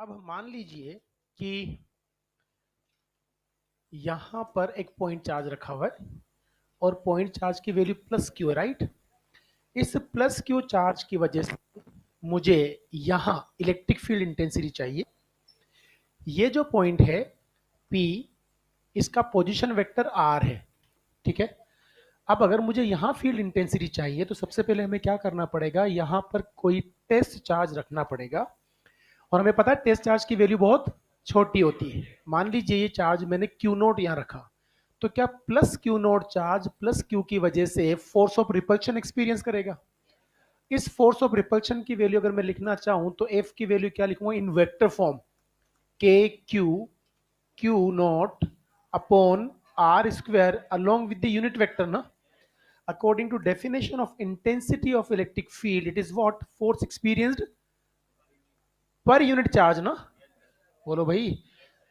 अब मान लीजिए कि यहां पर एक पॉइंट चार्ज रखा हुआ है और पॉइंट चार्ज की वैल्यू प्लस क्यू है, राइट। इस प्लस क्यू चार्ज की वजह से मुझे यहां इलेक्ट्रिक फील्ड इंटेंसिटी चाहिए। ये जो पॉइंट है P, इसका पोजीशन वेक्टर R है, ठीक है। अब अगर मुझे यहां फील्ड इंटेंसिटी चाहिए तो सबसे पहले हमें क्या करना पड़ेगा, यहां पर कोई टेस्ट चार्ज रखना पड़ेगा। और हमें पता है टेस्ट चार्ज की वैल्यू बहुत छोटी होती है। मान लीजिए ये चार्ज मैंने क्यू नोट यहां रखा, तो क्या plus Q note charge plus Q की वजह से फोर्स ऑफ रिपल्शन एक्सपीरियंस करेगा। इस फोर्स ऑफ रिपल्शन की वैल्यू अगर मैं लिखना चाहूं तो एफ की वैल्यू क्या लिखूंगा, in vector form K Q Q naught upon R square along with the unit vector ना। According to definition of intensity of electric field, it is what, force experienced per unit charge ना। बोलो भाई।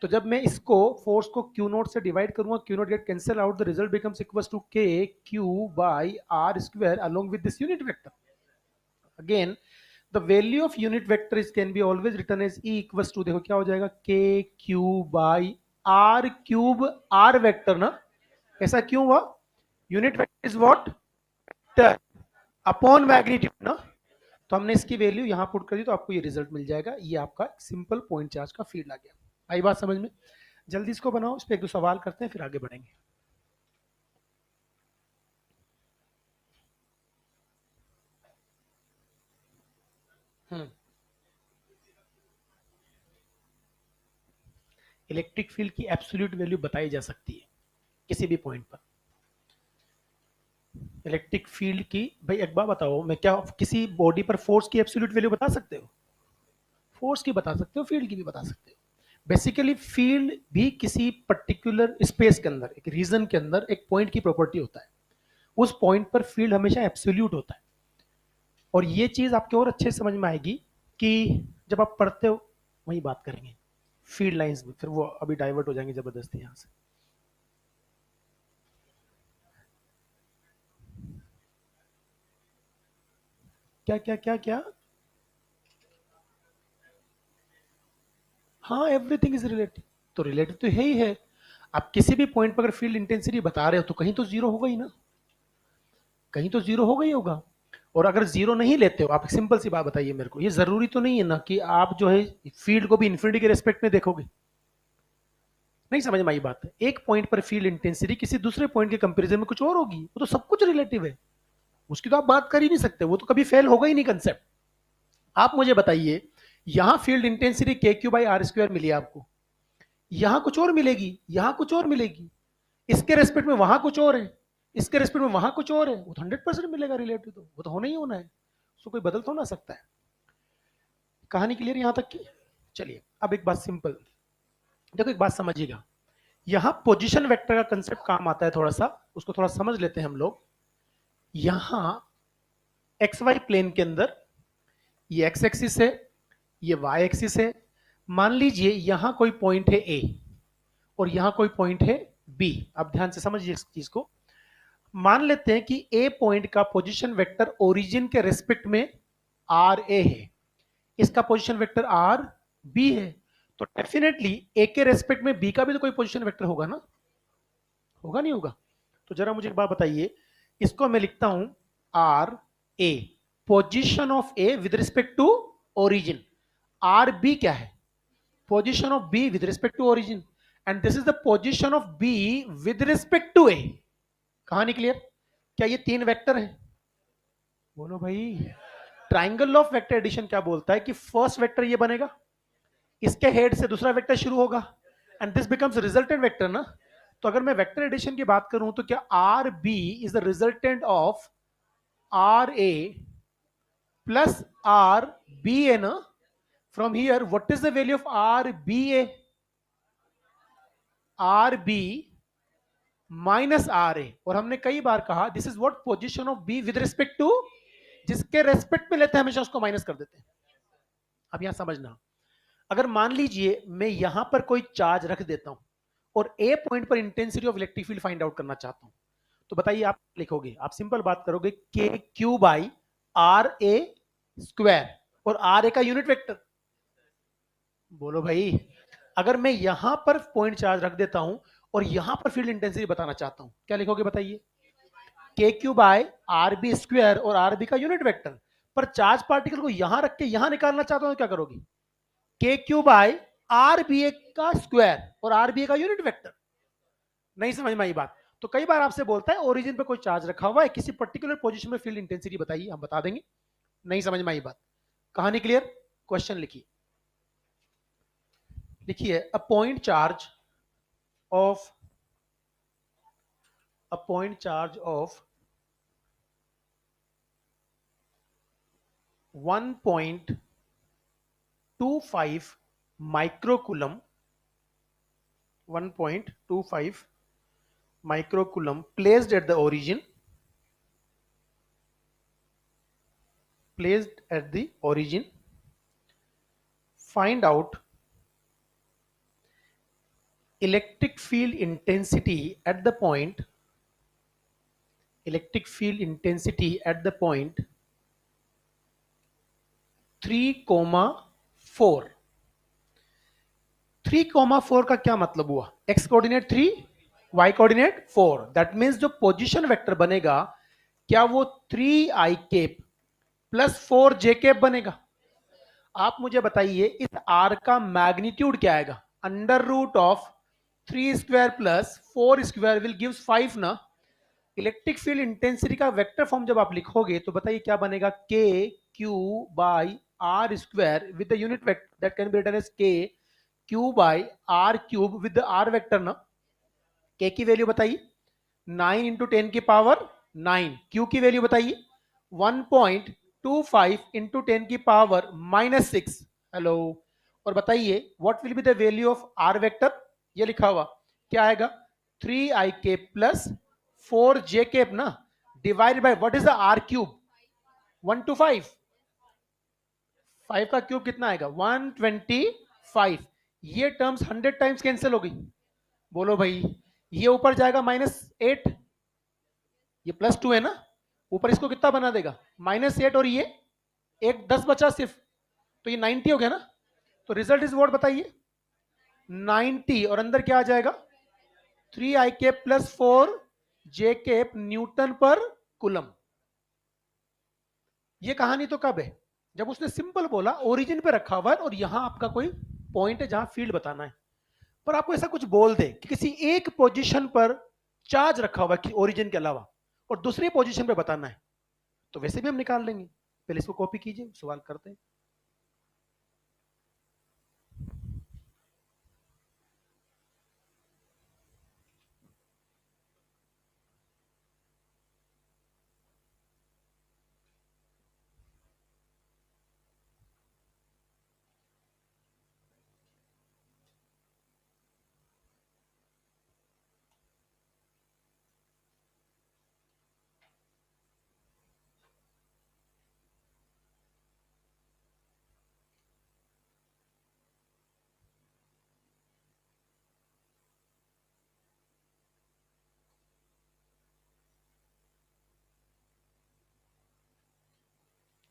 तो जब मैं इसको force को Q naught से डिवाइड करूंगा, Q naught get cancel out, the result becomes equal to K Q by are square along with this unit vector. Again the value of unit vector is can be always return as E equal to, देखो क्या हो जाएगा, k Q by are cube r vector ना। ऐसा क्यों हुआ, unit vector is what, upon magnitude ना। तो हमने इसकी वैल्यू यहां पुट कर दी तो आपको ये रिजल्ट मिल जाएगा। ये आपका सिंपल पॉइंट चार्ज का फील्ड आ गया। आई बात समझ में। जल्दी इसको बनाओ, इस पर एक दो सवाल करते हैं फिर आगे बढ़ेंगे। इलेक्ट्रिक फील्ड की एब्सोल्यूट वैल्यू बताई जा सकती है किसी भी पॉइंट पर। इलेक्ट्रिक फील्ड की, भाई एक बार बताओ, मैं क्या किसी बॉडी पर फोर्स की एब्सोल्यूट वैल्यू बता सकते हो? फोर्स की बता सकते हो, फील्ड की भी बता सकते हो। बेसिकली फील्ड भी किसी पर्टिकुलर स्पेस के अंदर, एक रीजन के अंदर एक पॉइंट की प्रॉपर्टी होता है। उस पॉइंट पर फील्ड हमेशा एब्सोल्यूट होता है। और ये चीज आपके और अच्छे से समझ में आएगी कि जब आप पढ़ते हो, वही बात करेंगे फील्ड लाइंस में, फिर वो अभी डाइवर्ट हो जाएंगे जबरदस्ती यहां से। क्या क्या क्या क्या? हाँ, एवरीथिंग इज रिलेटिव। तो रिलेटिव तो है ही है। आप किसी भी पॉइंट पर अगर फील्ड इंटेंसिटी बता रहे हो तो कहीं तो जीरो होगा ही ना, कहीं तो जीरो होगा ही होगा। और अगर जीरो नहीं लेते हो, आप एक सिंपल सी बात बताइए मेरे को, ये जरूरी तो नहीं है ना कि आप जो है फील्ड को भी इन्फिनिटी के रेस्पेक्ट में देखोगे। नहीं समझ में आई बात है। एक पॉइंट पर फील्ड इंटेंसिटी किसी दूसरे पॉइंट के कंपैरिजन में कुछ और होगी, वो तो सब कुछ रिलेटिव है। उसकी तो आप बात कर ही नहीं सकते, वो तो कभी फेल होगा ही नहीं कंसेप्ट। आप मुझे बताइए, यहां फील्ड इंटेंसिटी के क्यू बाई आर स्क्वायर मिली आपको, यहां कुछ और मिलेगी, यहां कुछ और मिलेगी, इसके रेस्पेक्ट में वहां कुछ और है, इसके रेस्पेक्ट में वहां कुछ और है। वो तो 100% मिलेगा रिलेटिव, तो वो तो होना ही होना है, उसको कोई बदल तो ना सकता है। कहानी क्लियर यहां तक की? चलिए अब एक बात सिंपल, देखो एक बात समझिएगा। यहां पोजीशन वेक्टर का कंसेप्ट काम आता है, थोड़ा सा उसको थोड़ा समझ लेते हैं हम लोग। यहां एक्स वाई प्लेन के अंदर ये एक्स एक्सिस है, ये वाई एक्सिस है। मान लीजिए यहां कोई पॉइंट है ए और यहां कोई पॉइंट है बी। आप ध्यान से समझिए इस चीज को। मान लेते हैं कि ए पॉइंट का पोजीशन वेक्टर ओरिजिन के रेस्पेक्ट में आर ए है, इसका पोजीशन वेक्टर आर बी है। तो डेफिनेटली ए के रेस्पेक्ट में बी का भी तो कोई पोजीशन वेक्टर होगा ना, होगा नहीं होगा? तो जरा मुझे एक बात बताइए, इसको मैं लिखता हूं R A, position of A with respect to origin. R B क्या है, position of B with respect to origin, and this is the position of B with respect to A. कहानी क्लियर? क्या ये तीन वेक्टर है? बोलो भाई। Triangle of vector addition क्या बोलता है कि फर्स्ट वेक्टर ये बनेगा, इसके हेड से दूसरा वेक्टर शुरू होगा, and this becomes resultant vector ना। तो अगर मैं वेक्टर एडिशन की बात करूं तो क्या R B is the resultant of R A plus R B A ना। From here what is the value of R B A, R B minus R A. और हमने कई बार कहा this is what, position of B with respect to, जिसके respect में लेते हैं हमेशा उसको माइनस कर देते हैं। अब यहां समझना, अगर मान लीजिए मैं यहां पर कोई चार्ज रख देता हूं और ए पॉइंट पर intensity of electric field find out करना चाहता हूं, तो बताइए आप लिखोगे, आप सिंपल बात करोगे k Q by r A square, और आर ए का यूनिट वेक्टर बोलो भाई। अगर मैं यहां पर पॉइंट चार्ज रख देता हूं और यहां पर फील्ड इंटेंसिटी बताना चाहता हूं, क्या लिखोगे बताइए? K q by r B square, और आर बी का यूनिट वेक्टर। पर चार्ज पार्टिकल को यहां रख के यहां निकालना चाहता हूं तो क्या करोगे? K q by r B ए का स्क्वायर और आर बी ए का यूनिट वेक्टर। नहीं समझ में आई बात? तो कई बार आपसे बोलता है ओरिजिन पे कोई चार्ज रखा हुआ है, किसी पर्टिकुलर पोजीशन में फील्ड इंटेंसिटी बताइए, हम बता देंगे। नहीं समझ में आई बात? कहानी क्लियर? क्वेश्चन लिखिए। लिखिए, a point charge of, a point charge of 1.25 microcoulomb, 1.25 microcoulomb placed at the origin, placed at the origin, find out electric field intensity at the point, electric field intensity at the point 3,4। 3,4 का क्या मतलब हुआ? X coordinate 3, y coordinate 4। That means जो position vector बनेगा, क्या वो 3 i cap plus 4 j cap बनेगा? आप मुझे बताइए, इस आर का मैग्नीट्यूड क्या आएगा? Under root of 3 square plus 4 square will gives 5 ना। इलेक्ट्रिक फील्ड इंटेंसिटी का वेक्टर फॉर्म जब आप लिखोगे तो बताइए क्या बनेगा? K Q by are square with the unit vector that can be written as K Q by are cube with the R vector ना। के की वैल्यू बताइए? 9 × 10⁻⁹। क्यू की वैल्यू बताइए? 1.25 × 10⁻⁻6। हेलो। और बताइए what will be the value of r vector? ये लिखा हुआ क्या आएगा? 3 i प्लस 4 j ना, divided by what is the r cube? 1 to 5। 5 का क्यूब कितना आएगा? 125। ये टर्म्स 100 टाइम्स कैंसिल हो गई। बोलो भाई। ये ऊपर जाएगा -8, ये +2 है ना, ऊपर इसको कितना बना देगा? -8, और ये एक 10 बचा सिर्फ, तो ये 90 हो गया ना। तो रिजल्ट इज व्हाट बताइए? 90। और अंदर क्या आ जाएगा? 3 i plus 4 j Newton per coulomb. ये कहानी तो कब है? जब उसने सिंपल बोला ओरिजिन पे रखा हुआ है और यहां आपका कोई पॉइंट है जहां फील्ड बताना है, पर आपको ऐसा कुछ बोल दे कि किसी एक पोजीशन पर चार्ज रखा हुआ है ओरिजिन के अलावा, और दूसरी पोजीशन पे बताना है, तो वैसे भी हम निकाल लेंगे। पहले इसको कॉपी कीजिए, सवाल करते हैं।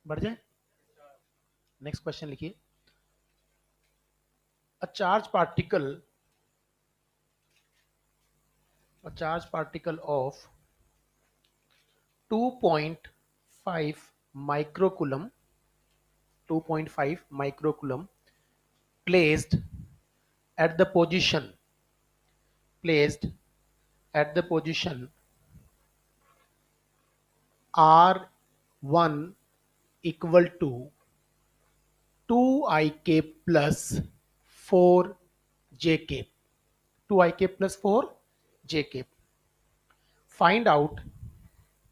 बढ़ जाए। नेक्स्ट क्वेश्चन लिखिए। A charge particle, a charge particle of 2.5 microcoulomb, 2.5 microcoulomb placed at the position, placed at the position R1 equal to 2 i plus 4 j, 2 i plus 4 j. Find out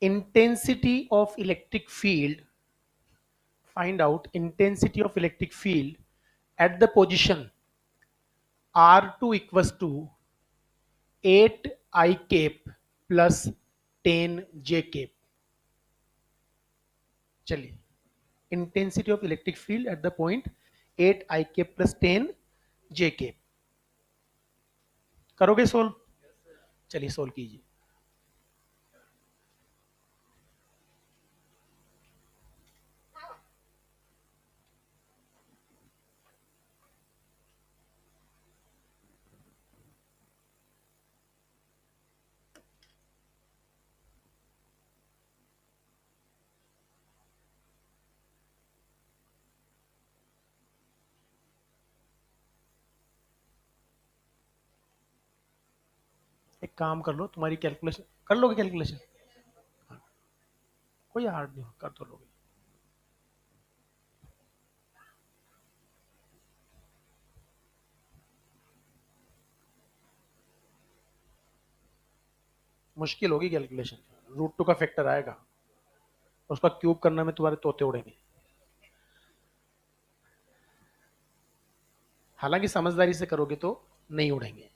intensity of electric field, find out intensity of electric field at the position R2 equals to 8 i plus 10 j। चलिए, intensity of electric field at the point 8 i plus 10 j। करोगे solve? चलिए solve कीजिए। काम कर लो, तुम्हारी calculation कर लोगे calculation, कोई हार्ड नहीं, कर तो लोगे। मुश्किल होगी कैलकुलेशन, रूट टू का फैक्टर आएगा, उसका क्यूब करने में तुम्हारे तोते उड़ेंगे। हालांकि समझदारी से करोगे तो नहीं उड़ेंगे।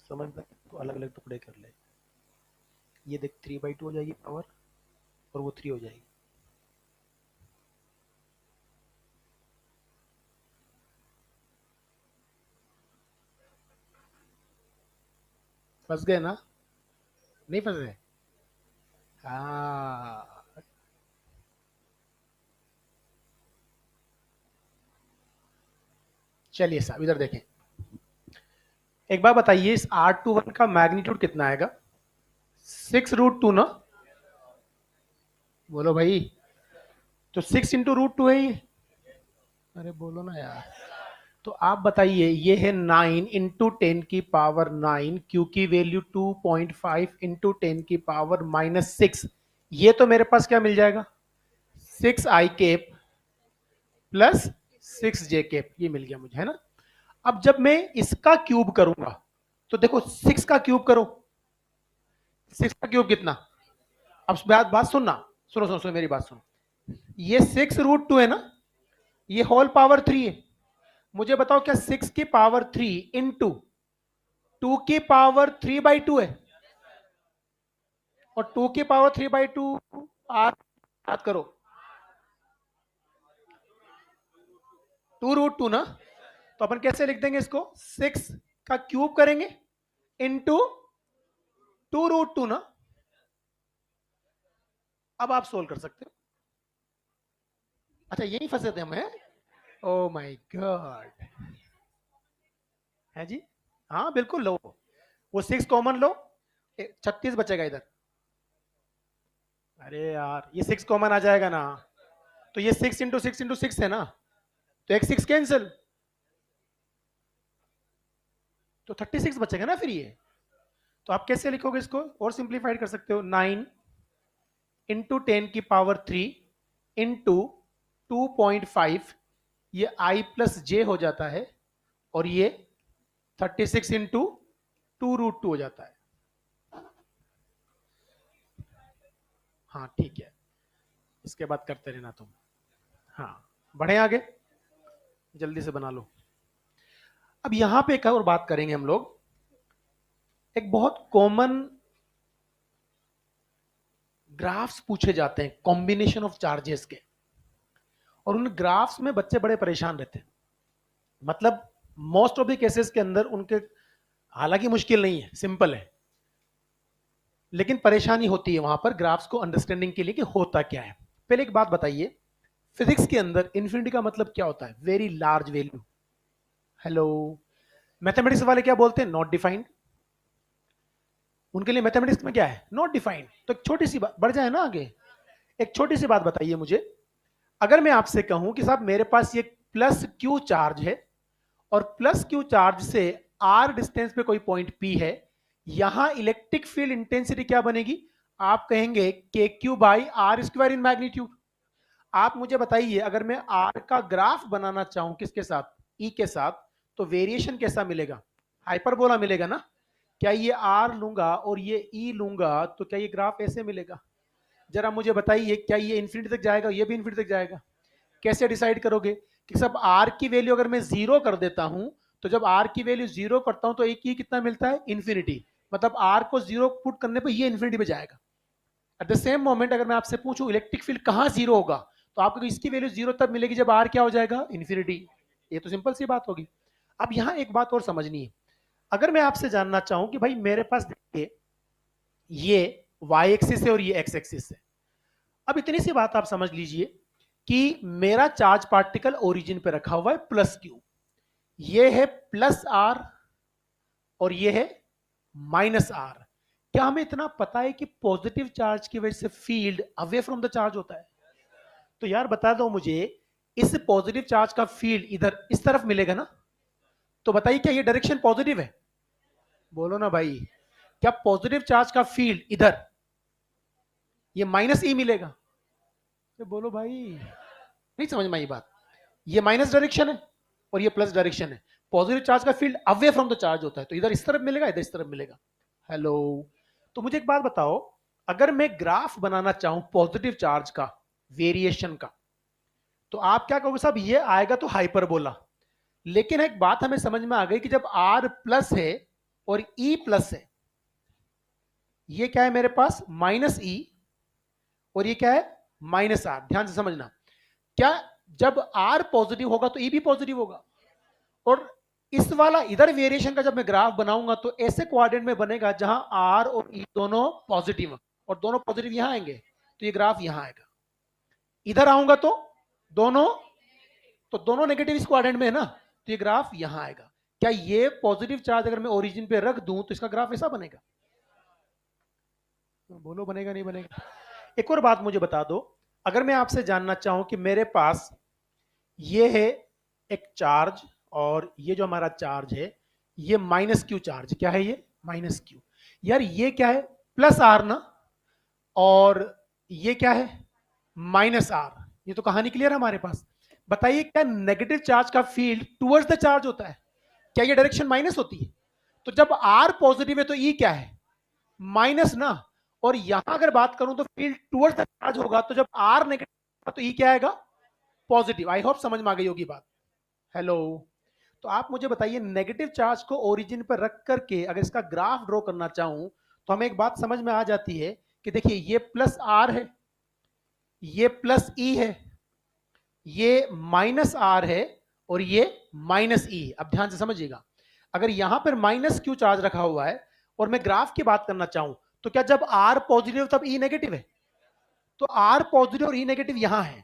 समझदार तो अलग अलग टुकड़े कर ले। ये देख 3/2 हो जाएगी पावर, और वो 3 हो जाएगी। फंस गए ना? नहीं फंसे? हाँ। चलिए साहब इधर देखें, एक बार बताइए, इस R21 का मैग्नीट्यूड कितना आएगा? 6√2 ना? बोलो भाई। तो 6 × √2 है ये। अरे बोलो ना यार। तो आप बताइए, ये है 9 × 10⁻⁹ क्यू की वैल्यू 2.5 × 10⁻⁻6। ये तो मेरे पास क्या मिल जाएगा? 6i cap plus 6j cap, ये मिल गया मुझे, है ना? अब जब मैं इसका क्यूब करूंगा, तो देखो 6 का क्यूब करो, 6 का क्यूब कितना? अब बात सुनना, सुनो सुनो सुनो मेरी बात सुनो। ये 6√2 है ना, ये होल पावर 3 है। मुझे बताओ क्या 6 की पावर 3 इंटू 2 की पावर 3/2 है? और 2 की पावर 3/2 आप याद करो, 2√2 ना? तो अपन कैसे लिख देंगे इसको? 6 का क्यूब करेंगे इंटू 2√2 ना? अब आप सोल्व कर सकते हो। अच्छा यही फंसे थे हम, हैं? Oh my God. है जी? हाँ बिल्कुल लो, वो 6 कॉमन लो, 36 बचेगा इधर। अरे यार ये 6 कॉमन आ जाएगा ना, तो ये 6 × 6 × 6 है ना, तो एक 6 कैंसिल, तो 36 बचेगा ना फिर ये। तो आप कैसे लिखोगे इसको? और सिंप्लीफाइड कर सकते हो, 9 × 10⁻³ इंटू 2.5, ये i प्लस जे हो जाता है, और ये 36 इंटू 2√2 हो जाता है। हाँ ठीक है, इसके बाद करते रहना तुम। हाँ बढ़े आगे, जल्दी से बना लो। अब यहां पे एक और बात करेंगे हम लोग, एक बहुत कॉमन ग्राफ्स पूछे जाते हैं कॉम्बिनेशन ऑफ चार्जेस के, और उन ग्राफ्स में बच्चे बड़े परेशान रहते हैं। मतलब मोस्ट ऑफ द केसेस के अंदर उनके, हालांकि मुश्किल नहीं है, सिंपल है, लेकिन परेशानी होती है वहां पर ग्राफ्स को अंडरस्टैंडिंग के लिए कि होता क्या है। पहले एक बात बताइए, फिजिक्स के अंदर इन्फिनिटी का मतलब क्या होता है? Very large value. Hello, mathematics वाले क्या बोलते हैं? Not defined. उनके लिए मैथमेटिक्स में क्या है? Not defined. तो एक छोटी सी बात बढ़ जाए ना आगे, एक छोटी सी बात बताइए मुझे, अगर मैं आपसे कहूं कि साहब मेरे पास ये प्लस क्यू चार्ज है, और प्लस क्यू चार्ज से आर डिस्टेंस पे कोई पॉइंट पी है, यहां इलेक्ट्रिक फील्ड इंटेंसिटी क्या बनेगी? आप कहेंगे k Q by are square in magnitude. आप मुझे बताइए, अगर मैं आर का ग्राफ बनाना चाहूं किसके साथ? ई के साथ, तो वेरिएशन कैसा मिलेगा? हाइपरबोला मिलेगा ना? क्या ये आर लूंगा और ये ई लूंगा तो क्या ये ग्राफ ऐसे मिलेगा? जरा मुझे बताइए, क्या ये इन्फिनिटी तक जाएगा? ये भी इन्फिनिटी तक जाएगा? कैसे डिसाइड करोगे कि सब आर की वैल्यू अगर मैं जीरो कर देता हूं, तो जब आर की वैल्यू जीरो करता हूं तो एक ही कितना मिलता है? इन्फिनिटी। मतलब आर को जीरो पुट करने पर ये इन्फिनिटी पे जाएगा। एट द सेम मोमेंट अगर मैं आपसे पूछूं इलेक्ट्रिक फील्ड कहां जीरो होगा, तो आपको इसकी वैल्यू जीरो तब मिलेगी जब आर क्या हो जाएगा? इन्फिनिटी। ये तो सिंपल सी बात होगी। अब यहां एक बात और समझनी है, अगर मैं आपसे जानना चाहूं कि भाई मेरे पास देखिए ये y एक्सिस है और ये x एक्सिस है, अब इतनी सी बात आप समझ लीजिए कि मेरा चार्ज पार्टिकल ओरिजिन पे रखा हुआ है प्लस क्यू, ये है प्लस आर और ये है माइनस आर। क्या हमें इतना पता है कि पॉजिटिव चार्ज की वजह से field away from the charge होता है? तो यार बता दो मुझे, इस पॉजिटिव चार्ज का फील्ड इधर इस तरफ मिलेगा ना? तो बताइए क्या ये डायरेक्शन पॉजिटिव है? बोलो ना भाई, क्या पॉजिटिव चार्ज का फील्ड इधर ये माइनस ई मिलेगा? तो बोलो भाई, नहीं समझ में आई बात? ये माइनस डायरेक्शन है और ये प्लस डायरेक्शन है। पॉजिटिव चार्ज का field away from the charge होता है, तो इधर इस तरफ मिलेगा, इधर इस तरफ मिलेगा। हेलो, तो मुझे एक बात बताओ, अगर मैं ग्राफ बनाना चाहूं पॉजिटिव चार्ज का, वेरिएशन का, तो आप क्या कहोगे साहब, ये आएगा तो हाइपरबोला। लेकिन एक बात हमें समझ में आ गई कि जब आर प्लस है और ई प्लस है, ये क्या है मेरे पास, माइनस ई, और ये क्या है, माइनस आर। ध्यान से समझना, क्या जब आर पॉजिटिव होगा तो ई भी पॉजिटिव होगा। और इस वाला इधर वेरिएशन का जब मैं ग्राफ बनाऊंगा तो ऐसे क्वाड्रेंट में बनेगा जहां आर और ई दोनों पॉजिटिव, और दोनों पॉजिटिव यहां आएंगे, तो ये ग्राफ यहां आएगा। इधर आऊंगा तो दोनों, तो दोनों नेगेटिव इस क्वाड्रेंट में है ना, तो ये ग्राफ यहां आएगा। क्या ये पॉजिटिव चार्ज अगर मैं ओरिजिन पे रख दूं तो इसका ग्राफ ऐसा बनेगा? बोलो बनेगा नहीं बनेगा? एक और बात मुझे बता दो, अगर मैं आपसे जानना चाहूं कि मेरे पास ये है एक चार्ज, और ये जो हमारा चार्ज है ये माइनस क्यू चार्ज, क्या है ये, माइनस क्यू। यार ये क्या है, प्लस आर ना, और ये क्या है, माइनस आर। ये तो कहानी क्लियर है हमारे पास। बताइए क्या नेगेटिव चार्ज का फील्ड टुवर्ड्स द चार्ज होता है? क्या ये डायरेक्शन माइनस होती है? तो जब आर पॉजिटिव है तो ई क्या है, माइनस ना। और यहां अगर बात करूं तो फील्ड टुवर्ड्स द चार्ज होगा, तो जब आर नेगेटिव तो ई क्या आएगा, पॉजिटिव। आई होप समझ में आ गई होगी बात। हेलो, तो आप मुझे बताइए, नेगेटिव चार्ज को ओरिजिन पर रख करके अगर इसका ग्राफ ड्रॉ करना चाहूं तो हमें एक बात समझ में आ जाती है कि देखिए ये प्लस आर है, ये प्लस ई है, ये माइनस आर है, और ये माइनस ई। अब ध्यान से समझिएगा, अगर यहां पर माइनस क्यू चार्ज रखा हुआ है और मैं ग्राफ की बात करना चाहूं, तो क्या जब आर पॉजिटिव तब ई नेगेटिव है? तो आर पॉजिटिव और ई नेगेटिव यहां है,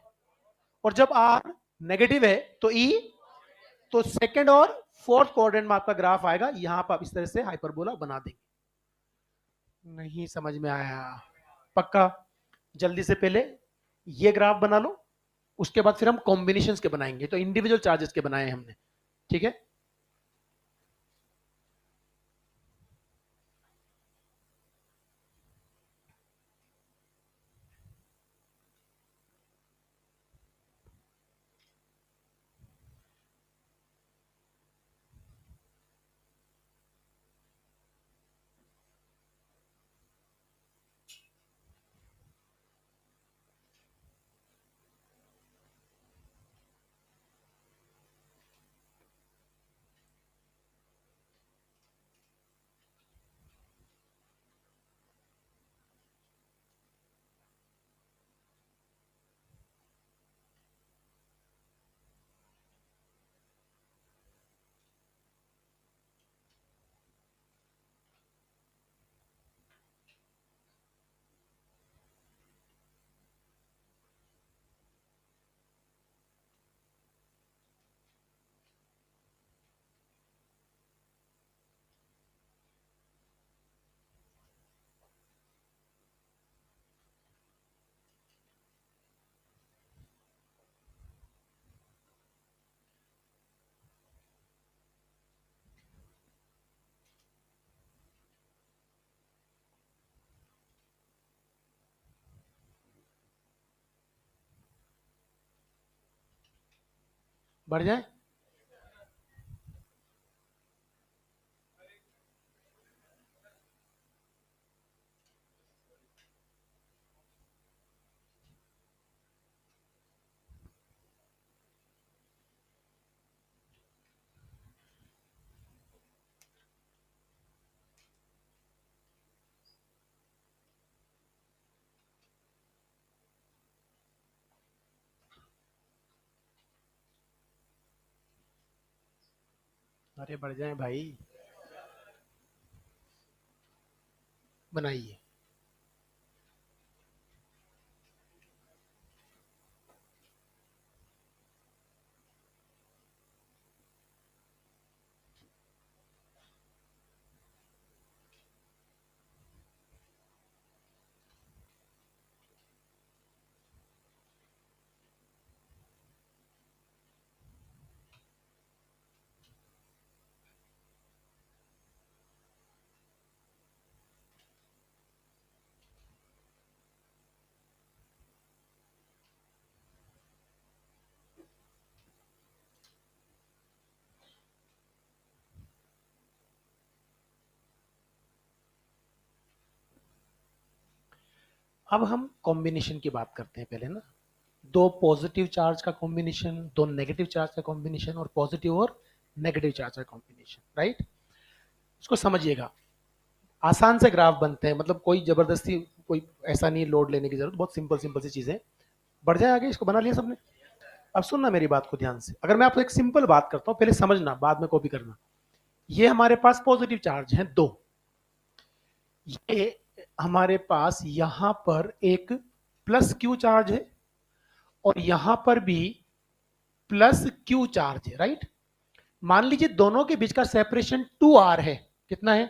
और जब आर नेगेटिव है तो ई, तो सेकंड और फोर्थ क्वाड्रेंट में आपका ग्राफ आएगा। यहां पर आप इस तरह से हाइपरबोला बना देंगे। नहीं समझ में आया? पक्का? जल्दी से पहले ये ग्राफ बना लो, उसके बाद फिर हम कॉम्बिनेशंस के बनाएंगे। तो इंडिविजुअल चार्जेस के बनाए हमने, ठीक है? बढ़ जाए? अरे बढ़ जाए भाई, बनाइए। अब हम कॉम्बिनेशन की बात करते हैं पहले ना। दो पॉजिटिव चार्ज का कॉम्बिनेशन, दो नेगेटिव चार्ज का कॉम्बिनेशन, और पॉजिटिव और नेगेटिव चार्ज का कॉम्बिनेशन, राइट। उसको समझिएगा, आसान से ग्राफ बनते हैं, मतलब कोई जबरदस्ती, कोई ऐसा नहीं लोड लेने की जरूरत, बहुत सिंपल सिंपल सी चीजें। बढ़ जाए आगे, इसको बना लिया सबने। अब सुनना मेरी बात को ध्यान से, अगर मैं आपको एक सिंपल बात करता हूं, पहले समझना, बाद में कॉपी करना। ये हमारे पास पॉजिटिव चार्ज है दो, ये हमारे पास यहां पर एक प्लस क्यू चार्ज है, और यहां पर भी प्लस क्यू चार्ज है, राइट। मान लीजिए दोनों के बीच का सेपरेशन 2r है, कितना है?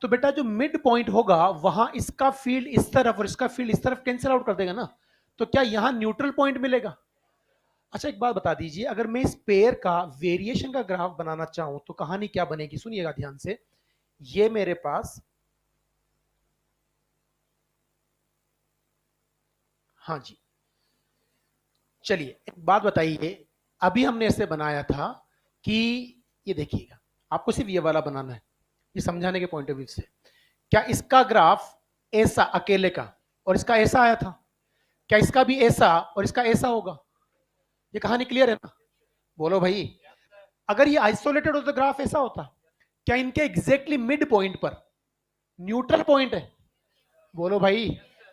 तो बेटा जो मिड पॉइंट होगा वहां इसका फील्ड इस तरफ और इसका फील्ड इस तरफ कैंसिल आउट कर देगा ना, तो क्या यहां न्यूट्रल पॉइंट मिलेगा? अच्छा एक बात बता दीजिए, अगर मैं इस पेयर का वेरिएशन का ग्राफ बनाना चाहूं तो कहानी क्या बनेगी, सुनिएगा ध्यान से। ये मेरे पास, हाँ जी, चलिए एक बात बताइए, अभी हमने ऐसे बनाया था कि, ये देखिएगा, आपको सिर्फ ये वाला बनाना है, ये समझाने के पॉइंट ऑफ व्यू से। क्या इसका ग्राफ ऐसा अकेले का और इसका ऐसा आया था? क्या इसका भी ऐसा और इसका ऐसा होगा? ये कहानी क्लियर है ना? बोलो भाई। अगर ये आइसोलेटेड होता तो ग्राफ ऐसा होता? क्या इनके एग्जैक्टली मिड पॉइंट पर न्यूट्रल पॉइंट है? बोलो भाई।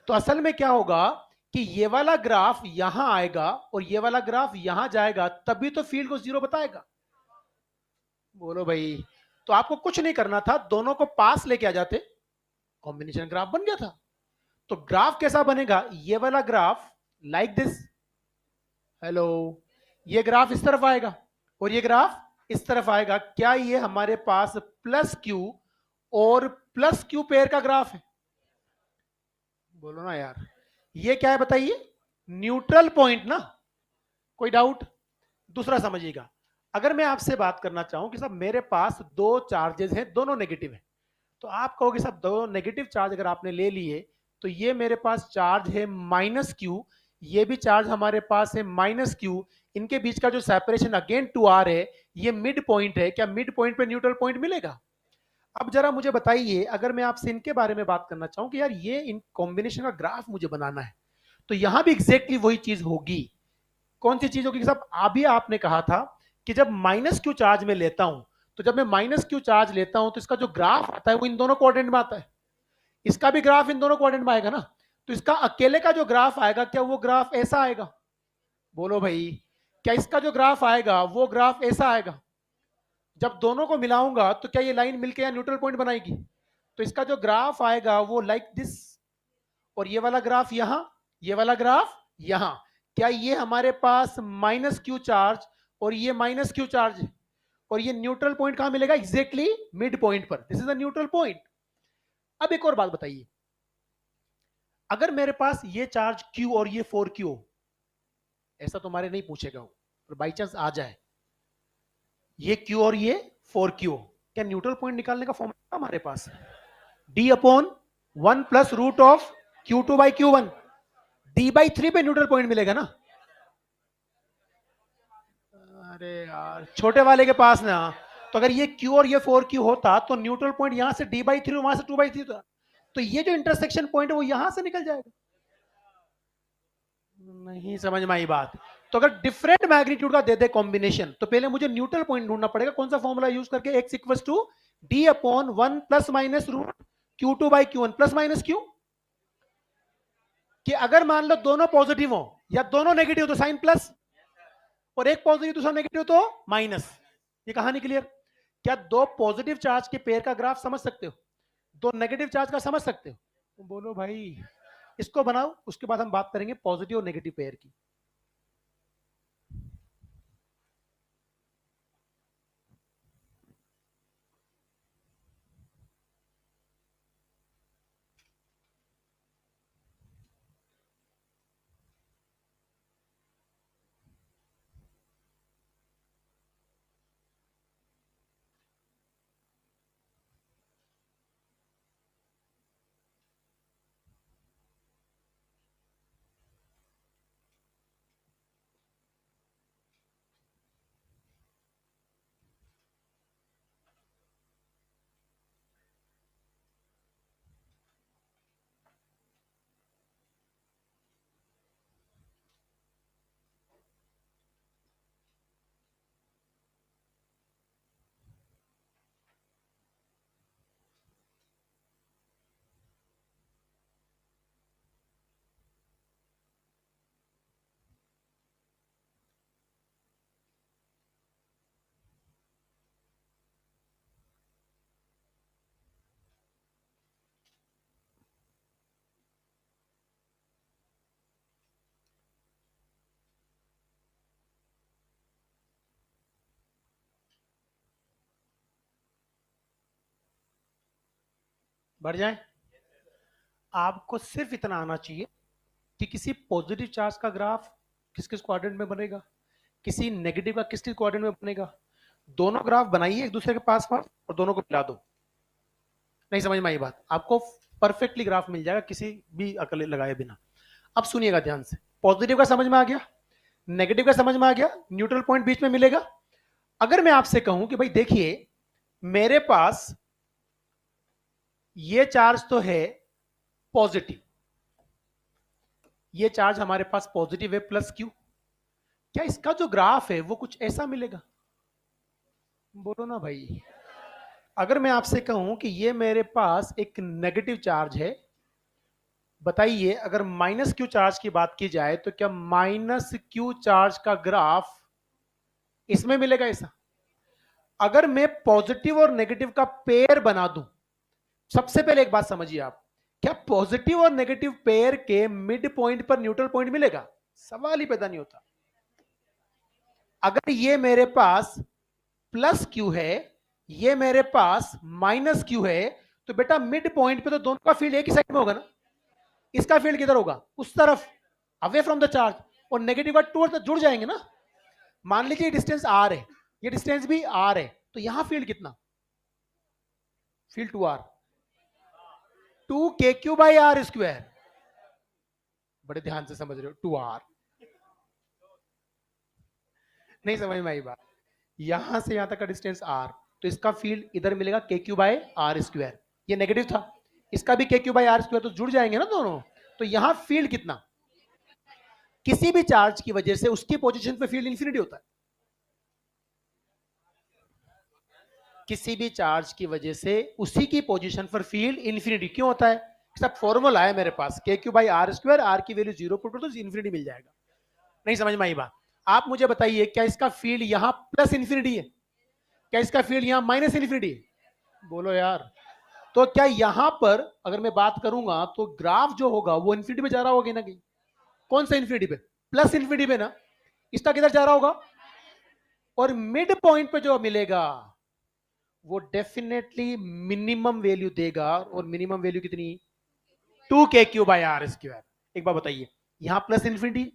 तो असल में क्या होगा कि ये वाला ग्राफ यहां आएगा और ये वाला ग्राफ यहां जाएगा, तभी तो फील्ड को जीरो बताएगा। बोलो भाई। तो आपको कुछ नहीं करना था, दोनों को पास लेके आ जाते, कॉम्बिनेशन ग्राफ बन गया था। तो ग्राफ कैसा बनेगा? ये वाला ग्राफ लाइक दिस, हेलो, ये ग्राफ इस तरफ आएगा और ये ग्राफ इस तरफ आएगा। क्या ये हमारे पास प्लस क्यू और प्लस क्यू पेयर का ग्राफ है? बोलो ना यार। ये क्या है बताइए? न्यूट्रल पॉइंट ना, कोई डाउट? दूसरा समझिएगा, अगर मैं आपसे बात करना चाहूं कि साहब मेरे पास दो चार्जेस हैं, दोनों नेगेटिव हैं, तो आप कहोगे साहब दो नेगेटिव चार्ज अगर आपने ले लिए, तो ये मेरे पास चार्ज है माइनस क्यू, ये भी चार्ज हमारे पास है माइनस क्यू, इनके बीच का जो सेपरेशन अगेन 2r है, ये मिड पॉइंट है, क्या मिड पॉइंट पे न्यूट्रल पॉइंट मिलेगा? अब जरा मुझे बताइए, अगर मैं आपसे इनके बारे में बात करना चाहूं कि यार ये इन कॉम्बिनेशन का ग्राफ मुझे बनाना है, तो यहां भी एग्जैक्टली वही चीज होगी। कौन सी चीज होगी साहब? अभी आपने कहा था कि जब माइनस क्यू चार्ज में लेता हूं, तो जब मैं माइनस क्यू चार्ज लेता हूं तो इसका जो ग्राफ आता है वो इन दोनों कोऑर्डिनेट में आता है, इसका भी ग्राफ इन दोनों कोऑर्डिनेट में आएगा ना। तो इसका अकेले का जो ग्राफ आएगा, क्या वो ग्राफ ऐसा आएगा? बोलो भाई। क्या इसका जो ग्राफ आएगा वो ग्राफ ऐसा आएगा? जब दोनों को मिलाऊंगा तो क्या ये लाइन मिलकर या न्यूट्रल पॉइंट बनाएगी? तो इसका जो ग्राफ आएगा वो लाइक दिस, और ये वाला ग्राफ यहां, ये वाला ग्राफ यहां। क्या ये हमारे पास माइनस क्यू चार्ज और ये माइनस क्यू चार्ज है, और ये न्यूट्रल पॉइंट कहां मिलेगा? एग्जैक्टली मिड पॉइंट पर, this is the neutral point. अब एक और बात बताइए, अगर मेरे पास ये चार्ज Q और ये 4Q, ऐसा तुम्हारे नहीं पूछेगा वो, पर बाई चांस आ जाए ये Q और ये 4Q, क्या न्यूट्रल पॉइंट निकालने का फॉर्मूला हमारे पास? D/1 plus root of Q2/Q1, D/3 पे न्यूट्रल पॉइंट मिलेगा ना। अरे यार छोटे वाले के पास ना, तो अगर ये Q और ये 4Q होता तो न्यूट्रल पॉइंट यहां से D/3, वहां से 2/3 था, तो ये जो इंटरसेक्शन पॉइंट है वो यहां से निकल जाएगा। नहीं समझ में आई बात? तो अगर डिफरेंट मैग्नीट्यूड का दे दे कॉम्बिनेशन, तो पहले मुझे न्यूट्रल पॉइंट ढूंढना पड़ेगा। कौन सा फॉर्मूला यूज करके? X equal to D/1 plus minus root Q2/Q1 plus minus Q। कि अगर मान लो दोनों पॉजिटिव हो या दोनों नेगेटिव तो साइन प्लस, और एक पॉजिटिव दूसरा नेगेटिव तो माइनस। ये कहानी क्लियर? क्या दो पॉजिटिव चार्ज के पेयर का ग्राफ समझ सकते हो? दो नेगेटिव चार्ज का समझ सकते हो? बोलो भाई। इसको बनाओ, उसके बाद हम बात करेंगे पॉजिटिव और नेगेटिव पेयर की। बढ़ जाए। आपको सिर्फ इतना आना चाहिए कि किसी पॉजिटिव चार्ज का ग्राफ किस किस क्वाड्रेंट में बनेगा, किसी नेगेटिव का किस किस क्वाड्रेंट में बनेगा। दोनों ग्राफ बनाइए एक दूसरे के पास पास और दोनों को मिला दो। नहीं समझ में आई बात? आपको परफेक्टली ग्राफ मिल जाएगा किसी भी अकल लगाए बिना। अब सुनिएगा ध्यान से। पॉजिटिव का समझ में आ गया, नेगेटिव का समझ में आ गया, न्यूट्रल पॉइंट बीच में मिलेगा। अगर मैं आपसे कहूं कि भाई देखिए मेरे पास ये चार्ज तो है पॉजिटिव, ये चार्ज हमारे पास पॉजिटिव है प्लस क्यू, क्या इसका जो ग्राफ है वो कुछ ऐसा मिलेगा? बोलो ना भाई। अगर मैं आपसे कहूं कि ये मेरे पास एक नेगेटिव चार्ज है, बताइए अगर माइनस क्यू चार्ज की बात की जाए तो क्या माइनस क्यू चार्ज का ग्राफ इसमें मिलेगा ऐसा? अगर मैं पॉजिटिव और नेगेटिव का पेयर बना दूं, सबसे पहले एक बात समझिए आप, क्या पॉजिटिव और नेगेटिव पेयर के मिड पॉइंट पर न्यूट्रल पॉइंट मिलेगा? सवाल ही पैदा नहीं होता। अगर ये मेरे पास प्लस क्यू है, ये मेरे पास माइनस क्यू है, तो बेटा मिड पॉइंट पे तो दोनों का फील्ड एक ही साइड में होगा ना। इसका फील्ड किधर होगा? उस तरफ, अवे फ्रॉम द चार्ज, और नेगेटिव का टूवर्ड जुड़ जाएंगे ना। मान लीजिए डिस्टेंस आर है, ये डिस्टेंस भी आर है, तो यहां फील्ड कितना? Field to are, to K Q by are square. बड़े ध्यान से समझ रहे हो, टू आर। नहीं समझ में आई बात? यहां से यहां तक का डिस्टेंस आर, तो इसका फील्ड इधर मिलेगा के क्यू बाई आर स्क्वायर। ये नेगेटिव था, इसका भी के क्यू बाई आर स्क्वायर, तो जुड़ जाएंगे ना दोनों। तो यहां फील्ड कितना? किसी भी चार्ज की वजह से उसकी पोजीशन पे फील्ड इंफिनिटी होता है। किसी भी चार्ज की वजह से उसी की पोजीशन पर फील्ड इंफिनिटी क्यों होता है? सब फॉर्मूला है मेरे पास, k Q by are square, r की वैल्यू जीरो पुट करो तो इंफिनिटी मिल जाएगा। नहीं समझ में आई बात? आप मुझे बताइए क्या इसका फील्ड यहां प्लस इंफिनिटी है? क्या इसका फील्ड यहां माइनस इंफिनिटी है? बोलो यार। तो क्या यहां पर अगर मैं बात करूंगा तो ग्राफ जो होगा वो इंफिनिटी पे जा रहा होगा ना कहीं? कौन सा इंफिनिटी पे? प्लस इंफिनिटी पे ना। इसका किधर जा रहा होगा? और मिड पॉइंट पे जो मिलेगा वो डेफिनेटली मिनिमम वैल्यू देगा, और मिनिमम वैल्यू कितनी? To K Q by are square. एक बार बताइए, यहां प्लस इंफिनिटी,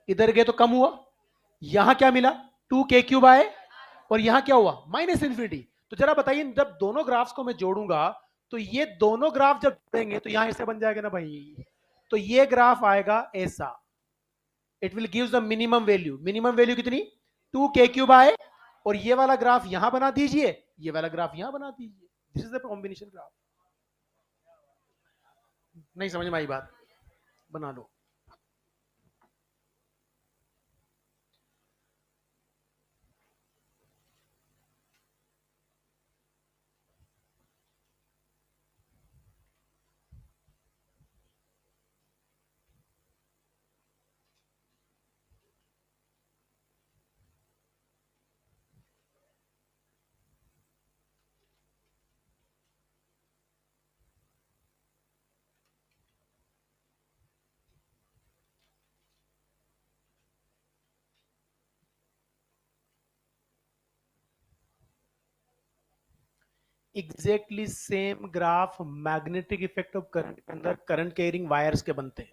इधर गए तो कम हुआ, यहां क्या मिला? टू के क्यू बाय, और यहां क्या हुआ? Minus infinity. तो जरा बताइए जब दोनों ग्राफ्स को मैं जोड़ूंगा तो ये दोनों ग्राफ जब जोड़ेंगे तो यहां ऐसे बन जाएगा ना भाई। तो ये ग्राफ आएगा ऐसा, it will gives the minimum value. Minimum value कितनी? टू के क्यू बाय, और ये वाला ग्राफ यहां बना दीजिए, ये वाला ग्राफ यहां बना दीजिए। This is the combination graph. नहीं समझ में आई बात? बना लो। Exactly same graph magnetic effect of current के अंदर करंट कैरिंग वायर्स के बनते हैं,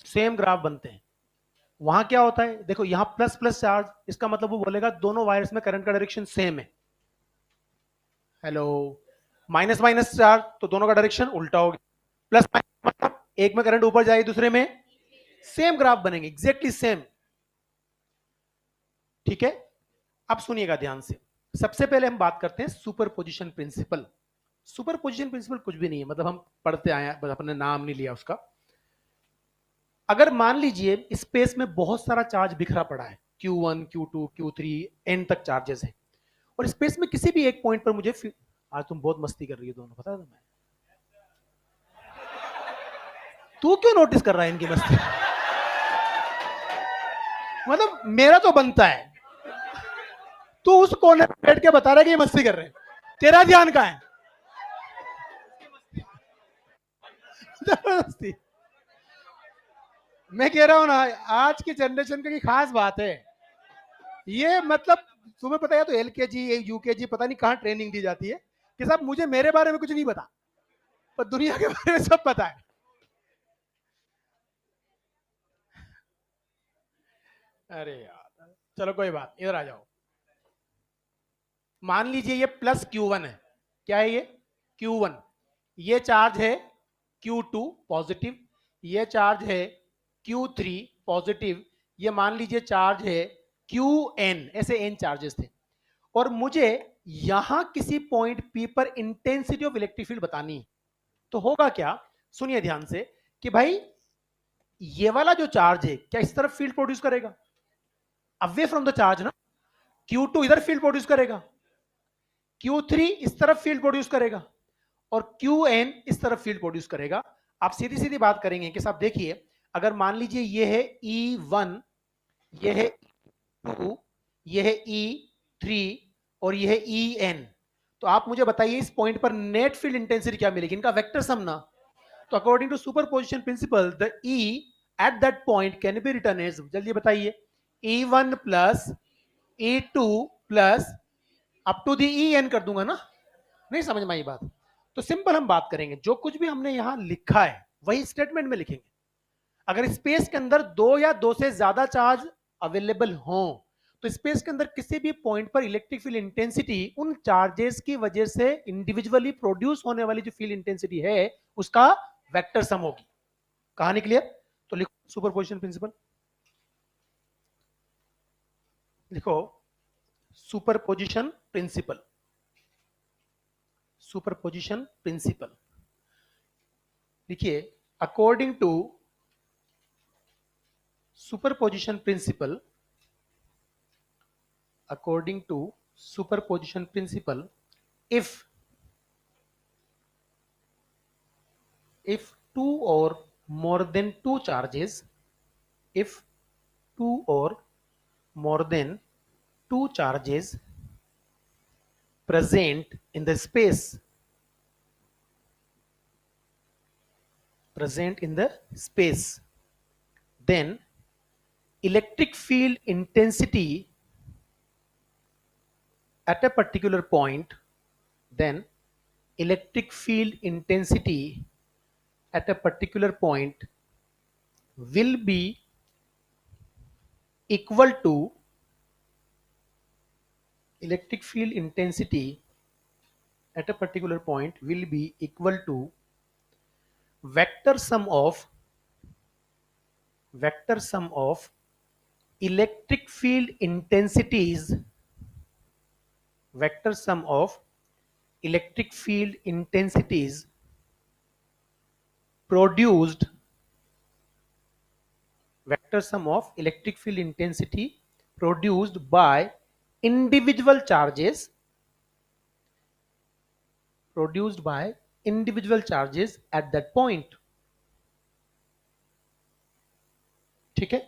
सेम ग्राफ बनते हैं। वहां क्या होता है देखो, यहां प्लस प्लस चार्ज, इसका मतलब वो बोलेगा दोनों वायर्स में करंट का डायरेक्शन सेम है। हेलो। माइनस माइनस चार्ज तो दोनों का डायरेक्शन उल्टा हो गया। प्लस माइनस मतलब एक में करंट ऊपर जाएगी दूसरे में, सेम ग्राफ बनेंगे, एग्जैक्टली सेम। ठीक है। अब सुनिएगा ध्यान से। सबसे पहले हम बात करते हैं सुपरपोजिशन प्रिंसिपल। सुपरपोजिशन प्रिंसिपल कुछ भी नहीं है, मतलब हम पढ़ते आए हैं, बस अपने नाम नहीं लिया उसका। अगर मान लीजिए स्पेस में बहुत सारा चार्ज बिखरा पड़ा है, Q1 Q2 Q3 n तक चार्जेस है, और स्पेस में किसी भी एक पॉइंट पर मुझे आज तुम बहुत मस्ती कर रही हो दोनों, पता है तुम्हें? तू क्यों नोटिस कर रहा है इनकी मस्ती? मतलब मेरा तो बनता है, तू उस कोने पे बैठ के बता रहा है कि ये मस्ती कर रहे हैं, तेरा ध्यान कहाँ है? जबरदस्ती। मैं कह रहा हूं ना, आज की जनरेशन की खास बात है ये, मतलब तुम्हें पता है तो एलकेजी यूकेजी पता नहीं कहां ट्रेनिंग दी जाती है कि साहब मुझे मेरे बारे में कुछ नहीं पता, पर दुनिया के बारे में सब पता है। अरे यार चलो कोई बात, इधर आ जाओ। मान लीजिए ये प्लस Q1 है, क्या है ये Q1, ये चार्ज है Q2 पॉजिटिव, ये चार्ज है Q3 पॉजिटिव, ये मान लीजिए चार्ज है Qn, ऐसे n चार्जेस थे। और मुझे यहां किसी पॉइंट P पर इंटेंसिटी ऑफ इलेक्ट्रिक फील्ड बतानी है। तो होगा क्या, सुनिए ध्यान से, कि भाई ये वाला जो चार्ज है क्या इस तरफ फील्ड प्रोड्यूस करेगा, अवे फ्रॉम द चार्ज ना, Q2 इधर फील्ड प्रोड्यूस करेगा, Q3 इस तरफ फील्ड प्रोड्यूस करेगा, और Qn इस तरफ फील्ड प्रोड्यूस करेगा। आप सीधी सीधी बात करेंगे कि साहब देखिए, अगर मान लीजिए ये है E1, ये है E2, ये है E3 और ये है En, तो आप मुझे बताइए इस पॉइंट पर नेट फील्ड इंटेंसिटी क्या मिलेगी, इनका वेक्टर सम ना। तो according to superposition principle the E at that point can be return as, जल्दी बताइए, E1 plus E2 plus up to the En कर दूंगा ना, नहीं समझ में आई बात। तो सिंपल हम बात करेंगे, जो कुछ भी हमने यहां लिखा है वही स्टेटमेंट में लिखेंगे। अगर स्पेस के अंदर दो या दो से ज्यादा चार्ज अवेलेबल हो, तो स्पेस के अंदर किसी भी पॉइंट पर इलेक्ट्रिक फील्ड इंटेंसिटी उन चार्जेस की वजह से इंडिविजुअली प्रोड्यूस होने वाली जो फील्ड इंटेंसिटी है उसका वेक्टर सम होगी। कहानी क्लियर? तो लिखो सुपरपोजिशन प्रिंसिपल, लिखो सुपरपोजिशन प्रिंसिपल, सुपरपोजिशन प्रिंसिपल लिखिए, according to superposition principle, according to superposition principle, if two or more than two charges, if two or more than two charges present in the space, present in the space, then electric field intensity at a particular point, then electric field intensity at a particular point will be equal to, electric field intensity at a particular point will be equal to vector sum of, vector sum of electric field intensities, vector sum of electric field intensities produced, vector sum of electric field intensity produced by individual charges, produced by individual charges at that point. ठीक है,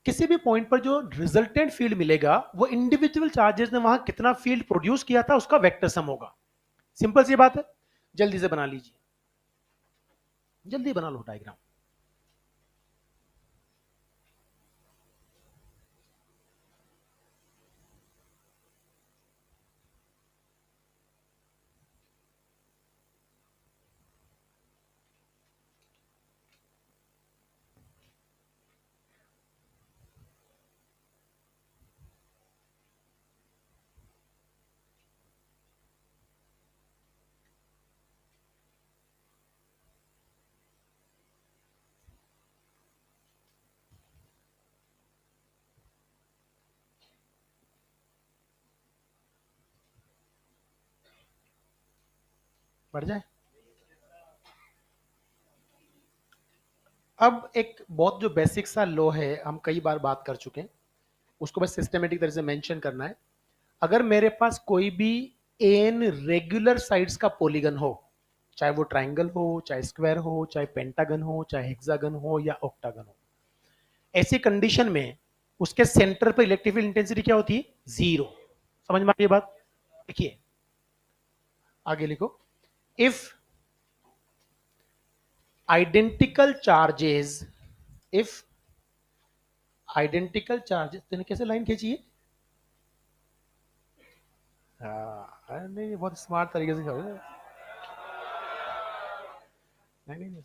किसी भी point पर जो resultant field मिलेगा वो individual charges ने वहां कितना फील्ड प्रोड्यूस किया था उसका वेक्टर सम होगा। सिंपल सी बात है, जल्दी से बना लीजिए, जल्दी बना लो डायग्राम। बढ़ जाए। अब एक बहुत जो बेसिक सा लॉ है, हम कई बार बात कर चुके हैं, उसको बस सिस्टमेटिक तरह से मेंशन करना है। अगर मेरे पास कोई भी एन रेगुलर साइड्स का पॉलीगन हो, चाहे वो ट्राइंगल हो, चाहे स्क्वायर हो, चाहे पेंटागन हो, चाहे हेक्सागन हो या ऑक्टागन हो, ऐसी कंडीशन में उसके सेंटर पर इलेक्ट्रिक फील्ड इंटेंसिटी क्या होती है, जीरो। समझ में आ रही है बात? देखिए आगे लिखो, if identical charges, if identical charges, तूने कैसे लाइन खींची है, हाँ, अरे नहीं बहुत स्मार्ट तरीके से करो। नहीं नहीं नहीं,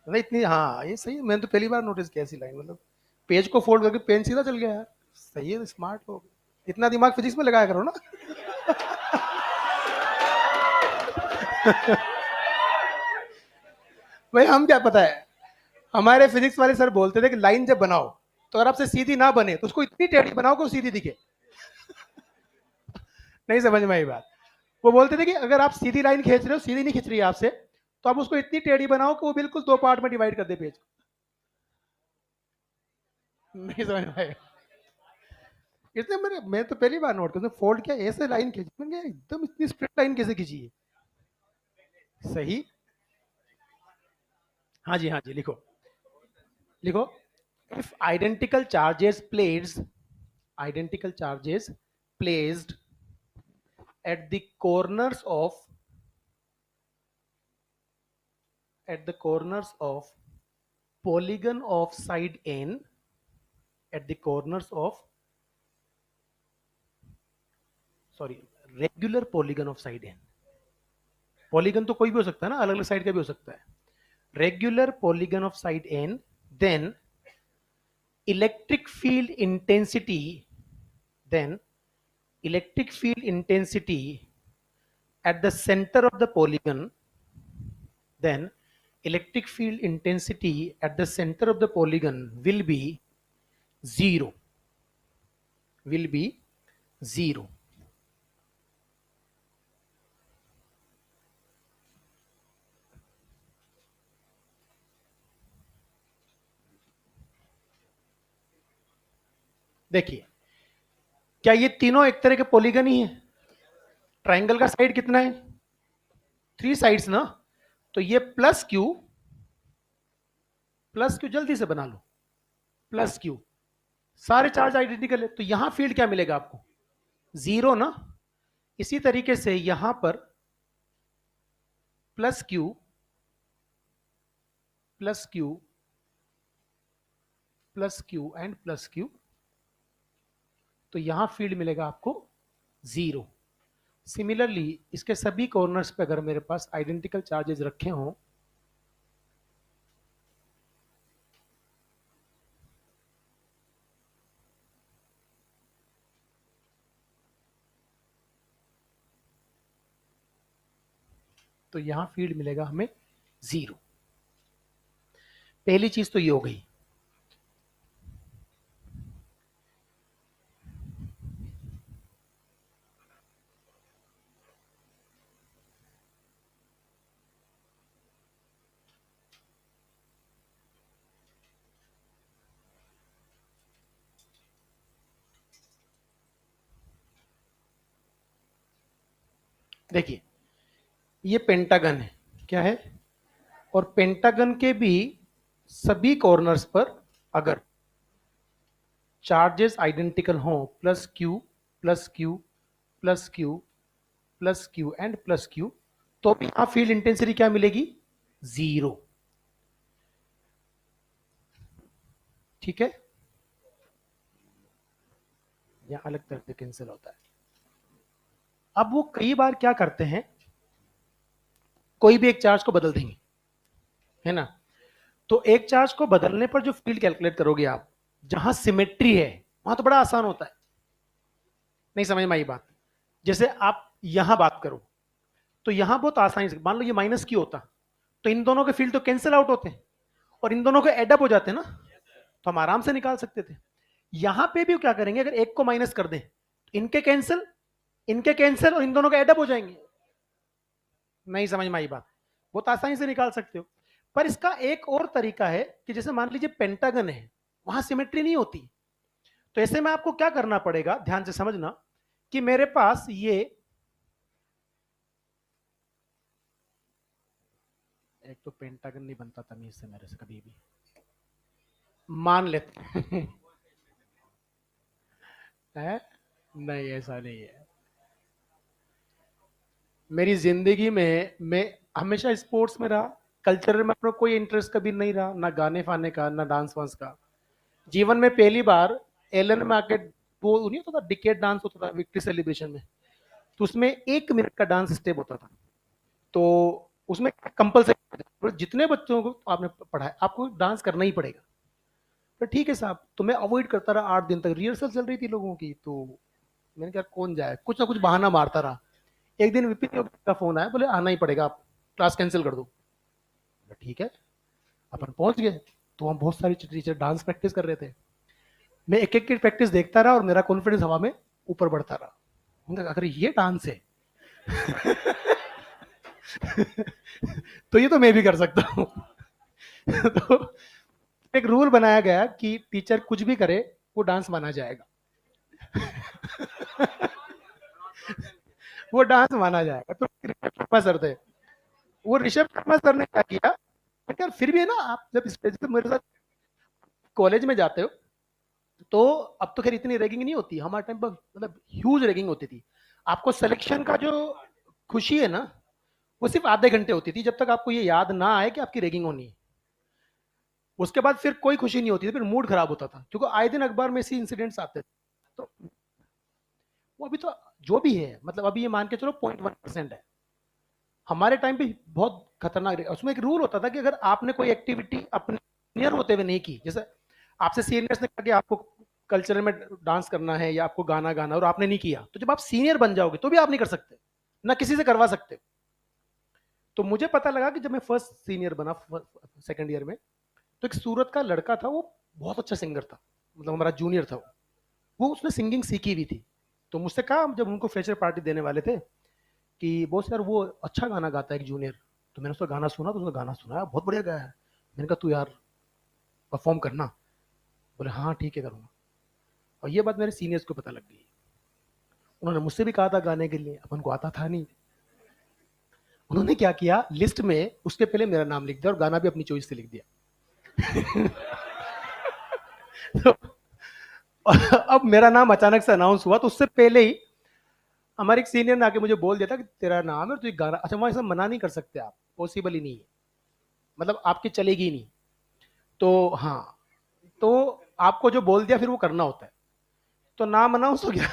मतलब इतनी, हाँ ये सही है, मैंने तो पहली बार नोटिस किया ऐसी लाइन, मतलब पेज को फोल्ड करके पेन सीधा चल गया यार। सही है, स्मार्ट लोग। इतना दिमाग फिजिक्स में लगाया करो ना। भाई हम क्या पता है, हमारे फिजिक्स वाले सर बोलते थे कि लाइन जब बनाओ तो अगर आपसे सीधी ना बने तो उसको इतनी टेढ़ी बनाओ कि वो सीधी दिखे। नहीं समझ में आई बात। वो बोलते थे कि अगर आप सीधी लाइन खींच रहे हो, सीधी नहीं खींच रही है आपसे, तो आप उसको इतनी टेढ़ी बनाओ कि वो बिल्कुल दो पार्ट में डिवाइड कर दे पेज को। नहीं समझ में आएगा। इसलिए मैं तो पहली बार नोट कर फोल्ड किया, ऐसे लाइन खींची, मैंने कहा, एकदम इतनी स्ट्रेट लाइन कैसे खींची है। सही। हाँ जी हाँ जी, लिखो। लिखो, if identical charges placed at the corners of polygon of side n, at the corners of, sorry, regular polygon of side n, polygon तो कोई भी हो सकता है ना, अलग अलग साइड का भी हो सकता है, regular polygon of side n, then electric field intensity then electric field intensity at the center of the polygon, then electric field intensity at the center of the polygon will be zero, will be zero. देखिए, क्या ये तीनों एक तरह के polygon ही है? Triangle का side कितना है? 3 साइड्स ना। तो ये प्लस क्यू जल्दी से बना लो, प्लस क्यू, सारे चार्ज आइडेंटिकल है, तो यहां फील्ड क्या मिलेगा आपको? जीरो ना। इसी तरीके से यहां पर plus Q, plus Q, plus Q and plus Q, तो यहां फील्ड मिलेगा आपको जीरो। सिमिलरली इसके सभी कॉर्नर्स पे अगर मेरे पास आइडेंटिकल चार्जेस रखे हों, तो यहां फील्ड मिलेगा हमें जीरो। पहली चीज तो ये हो गई। देखिए, ये पेंटागन है, क्या है? और पेंटागन के भी सभी कॉर्नर्स पर अगर चार्जेस आइडेंटिकल हों, plus Q, plus Q, plus Q, plus Q and plus Q, तो भी यहां फील्ड इंटेंसिटी क्या मिलेगी? जीरो। ठीक है, यहां अलग तरह से कैंसिल होता है। अब वो कई बार क्या करते हैं, कोई भी एक चार्ज को बदल देंगे, है ना? तो एक चार्ज को बदलने पर जो फील्ड कैलकुलेट करोगे आप, जहां सिमेट्री है वहां तो बड़ा आसान होता है। नहीं समझ में आई बात? जैसे आप यहां बात करो, तो यहां बहुत आसानी से मान लो ये माइनस क्यू होता, तो इन दोनों के फील्ड तो कैंसिल आउट होते हैं और इन दोनों के एडअप हो जाते हैं ना, तो हम आराम से निकाल सकते थे। यहां पे भी क्या करेंगे, अगर एक को माइनस कर दें, इनके कैंसिल, इनके कैंसिल और इन दोनों के एडअप हो जाएंगे। नहीं समझ में आई बात? बहुत आसानी से निकाल सकते हो। पर इसका एक और तरीका है कि जैसे मान लीजिए पेंटागन है, वहां सिमेट्री नहीं होती, तो ऐसे में आपको क्या करना पड़ेगा, ध्यान से समझना, कि मेरे पास ये एक तो पेंटागन नहीं बनता तमीज से मेरे से कभी भी, मान लेते हैं। है? नहीं ऐसा नहीं है। मेरी जिंदगी में मैं हमेशा स्पोर्ट्स में रहा, कल्चर में अपना कोई इंटरेस्ट कभी नहीं रहा, ना गाने फाने का, ना डांस वांस का। जीवन में पहली बार एलन में आके वो नहीं होता था डिकेट डांस होता था विक्ट्री सेलिब्रेशन में, तो उसमें 1 मिनट का डांस स्टेप होता था। तो उसमें कंपल्सरी जितने बच्चों को आपने पढ़ाया आपको डांस करना ही पड़ेगा। तो ठीक है साहब, तो मैं अवॉइड करता रहा, 8 दिन तक रिहर्सल चल रही थी लोगों की, तो मैंने कहा कौन जाए, कुछ ना कुछ बहाना मारता रहा। एक दिन विपिन योगी का फोन आया, बोले आना ही पड़ेगा, आप क्लास कैंसिल कर दो। ठीक है, अपन पहुंच गए। तो हम बहुत सारी टीचर डांस प्रैक्टिस कर रहे थे, मैं एक एक की प्रैक्टिस देखता रहा और मेरा कॉन्फिडेंस हवा में ऊपर बढ़ता रहा। मैंने कहा, अगर ये डांस है तो ये तो मैं भी कर सकता हूँ। तो एक रूल बनाया गया कि टीचर कुछ भी करे वो डांस माना जाएगा। वो डांस माना जाएगा। तो ऋषभ शर्मा सर थे, वो ऋषभ शर्मा सर ने क्या किया, यार फिर भी है ना, आप जब स्टेज पे मेरे साथ कॉलेज में जाते हो तो अब तो खैर इतनी रैगिंग नहीं होती, हमारे टाइम पर मतलब ह्यूज रैगिंग होती थी। आपको सिलेक्शन का जो खुशी है ना, वो सिर्फ आधे घंटे होती थी, जब तक आपको ये याद ना आए कि आपकी रैगिंग होनी है। उसके बाद फिर कोई खुशी नहीं होती थी, फिर मूड खराब होता था, क्योंकि आए दिन अखबार में ऐसे इंसिडेंट्स आते थे। तो वो अभी तो जो भी है, मतलब अभी ये मान के चलो 0.1% है, हमारे टाइम पे बहुत खतरनाक। उसमें एक रूल होता था कि अगर आपने कोई एक्टिविटी अपने सीनियर होते हुए नहीं की, जैसे आपसे सीनियर्स ने कहा कि आपको कल्चरल में डांस करना है या आपको गाना गाना और आपने नहीं किया, तो जब आप सीनियर बन जाओगे तो भी आप नहीं कर सकते, ना किसी से करवा सकते। तो मुझे पता लगा कि जब मैं फर्स्ट सीनियर बना सेकंड ईयर में, तो एक सूरत का लड़का था, वो बहुत अच्छा सिंगर था, मतलब हमारा जूनियर था वो उसने सिंगिंग सीखी हुई थी। तो मुझसे कहा जब उनको फ्रेशर पार्टी देने वाले थे कि बॉस यार वो अच्छा गाना गाता है एक जूनियर। तो मैंने उसका गाना सुना, तो उसने गाना सुनाया, बहुत बढ़िया गाया है। मैंने कहा तू यार परफॉर्म करना। बोले हाँ ठीक है करूँगा। और ये बात मेरे सीनियर्स को पता लग गई, उन्होंने मुझसे भी कहा था गाने के लिए, अपन को आता था नहीं। उन्होंने क्या किया, लिस्ट में उसके पहले मेरा नाम लिख दिया और गाना भी अपनी चॉइस से लिख दिया। तो अब मेरा नाम अचानक से अनाउंस हुआ, तो उससे पहले ही हमारे एक सीनियर ने आके मुझे बोल दिया था कि तेरा नाम है, तो गाना, अच्छा वहां ऐसा मना नहीं कर सकते आप, पॉसिबल ही नहीं है, मतलब आपकी चलेगी ही नहीं। तो हाँ, तो आपको जो बोल दिया फिर वो करना होता है। तो नाम अनाउंस हो गया।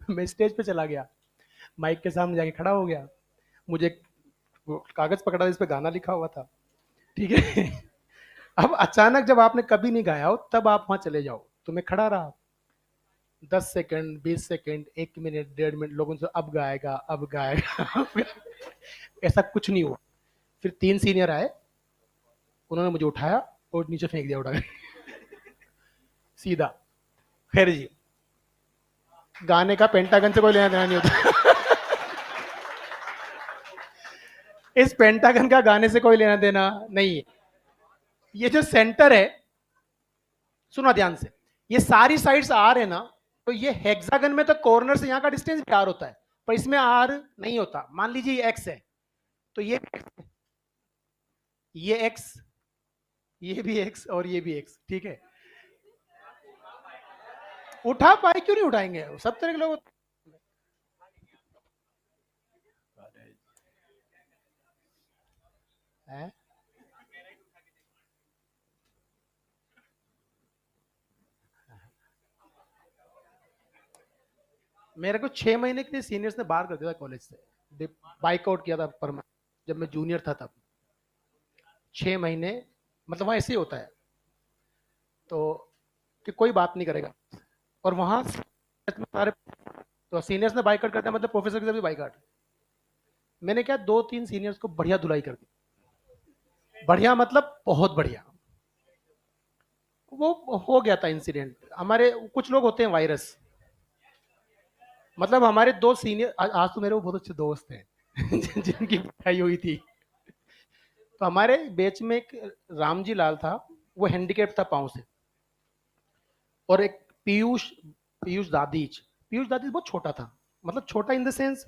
मैं स्टेज पे चला गया, माइक के सामने जाके खड़ा हो गया, मुझे कागज पकड़ा इस पे गाना लिखा हुआ था, ठीक है। अब अचानक जब आपने कभी नहीं गाया हो तब आप वहां चले जाओ, तो मैं खड़ा रहा 10 सेकंड, 20 सेकंड, 1 मिनट, 1.5 मिनट, लोगों से अब गाएगा अब गाएगा, अब गाएगा। ऐसा कुछ नहीं हुआ। फिर 3 सीनियर आए, उन्होंने मुझे उठाया और नीचे फेंक दिया उठा के, सीधा। खैर जी, गाने का पेंटागन से कोई लेना देना नहीं होता। इस पेंटागन का गाने से कोई लेना देना नहीं है। ये जो सेंटर है, सुना ध्यान से, ये सारी साइड्स आर है ना, तो ये हेक्सागन में तो कॉर्नर से यहाँ का डिस्टेंस भी आर होता है, पर इसमें आर नहीं होता। मान लीजिए ये एक्स है, तो ये एक्स, ये भी एक्स और ये भी एक्स, ठीक है। उठा पाए क्यों नहीं उठाएंगे, सब तरह के लोग हैं। मेरे को 6 महीने के लिए सीनियर्स ने बाहर कर दिया था कॉलेज से, बाइकआउट किया था पर, जब मैं जूनियर था तब 6 महीने, मतलब वहाँ ऐसे ही होता है, तो कि कोई बात नहीं करेगा। और वहाँ सारे, तो सीनियर्स ने बाइकआउट कर दिया, मतलब प्रोफेसर की तरफ भी बाइकआउट। मैंने क्या 2-3 सीनियर्स को बढ़िया धुलाई कर दी, बढ़िया मतलब बहुत बढ़िया। वो हो गया था इंसिडेंट, हमारे कुछ लोग होते हैं वायरस, मतलब हमारे 2 सीनियर, आज तो मेरे वो बहुत अच्छे दोस्त हैं, जिनकी पिटाई हुई थी। तो हमारे बैच में एक रामजी लाल था, वो हैंडीकेप था पाँव से, और एक पीयूष, पीयूष दादीज, पीयूष दादीज बहुत छोटा था, मतलब छोटा इन द सेंस,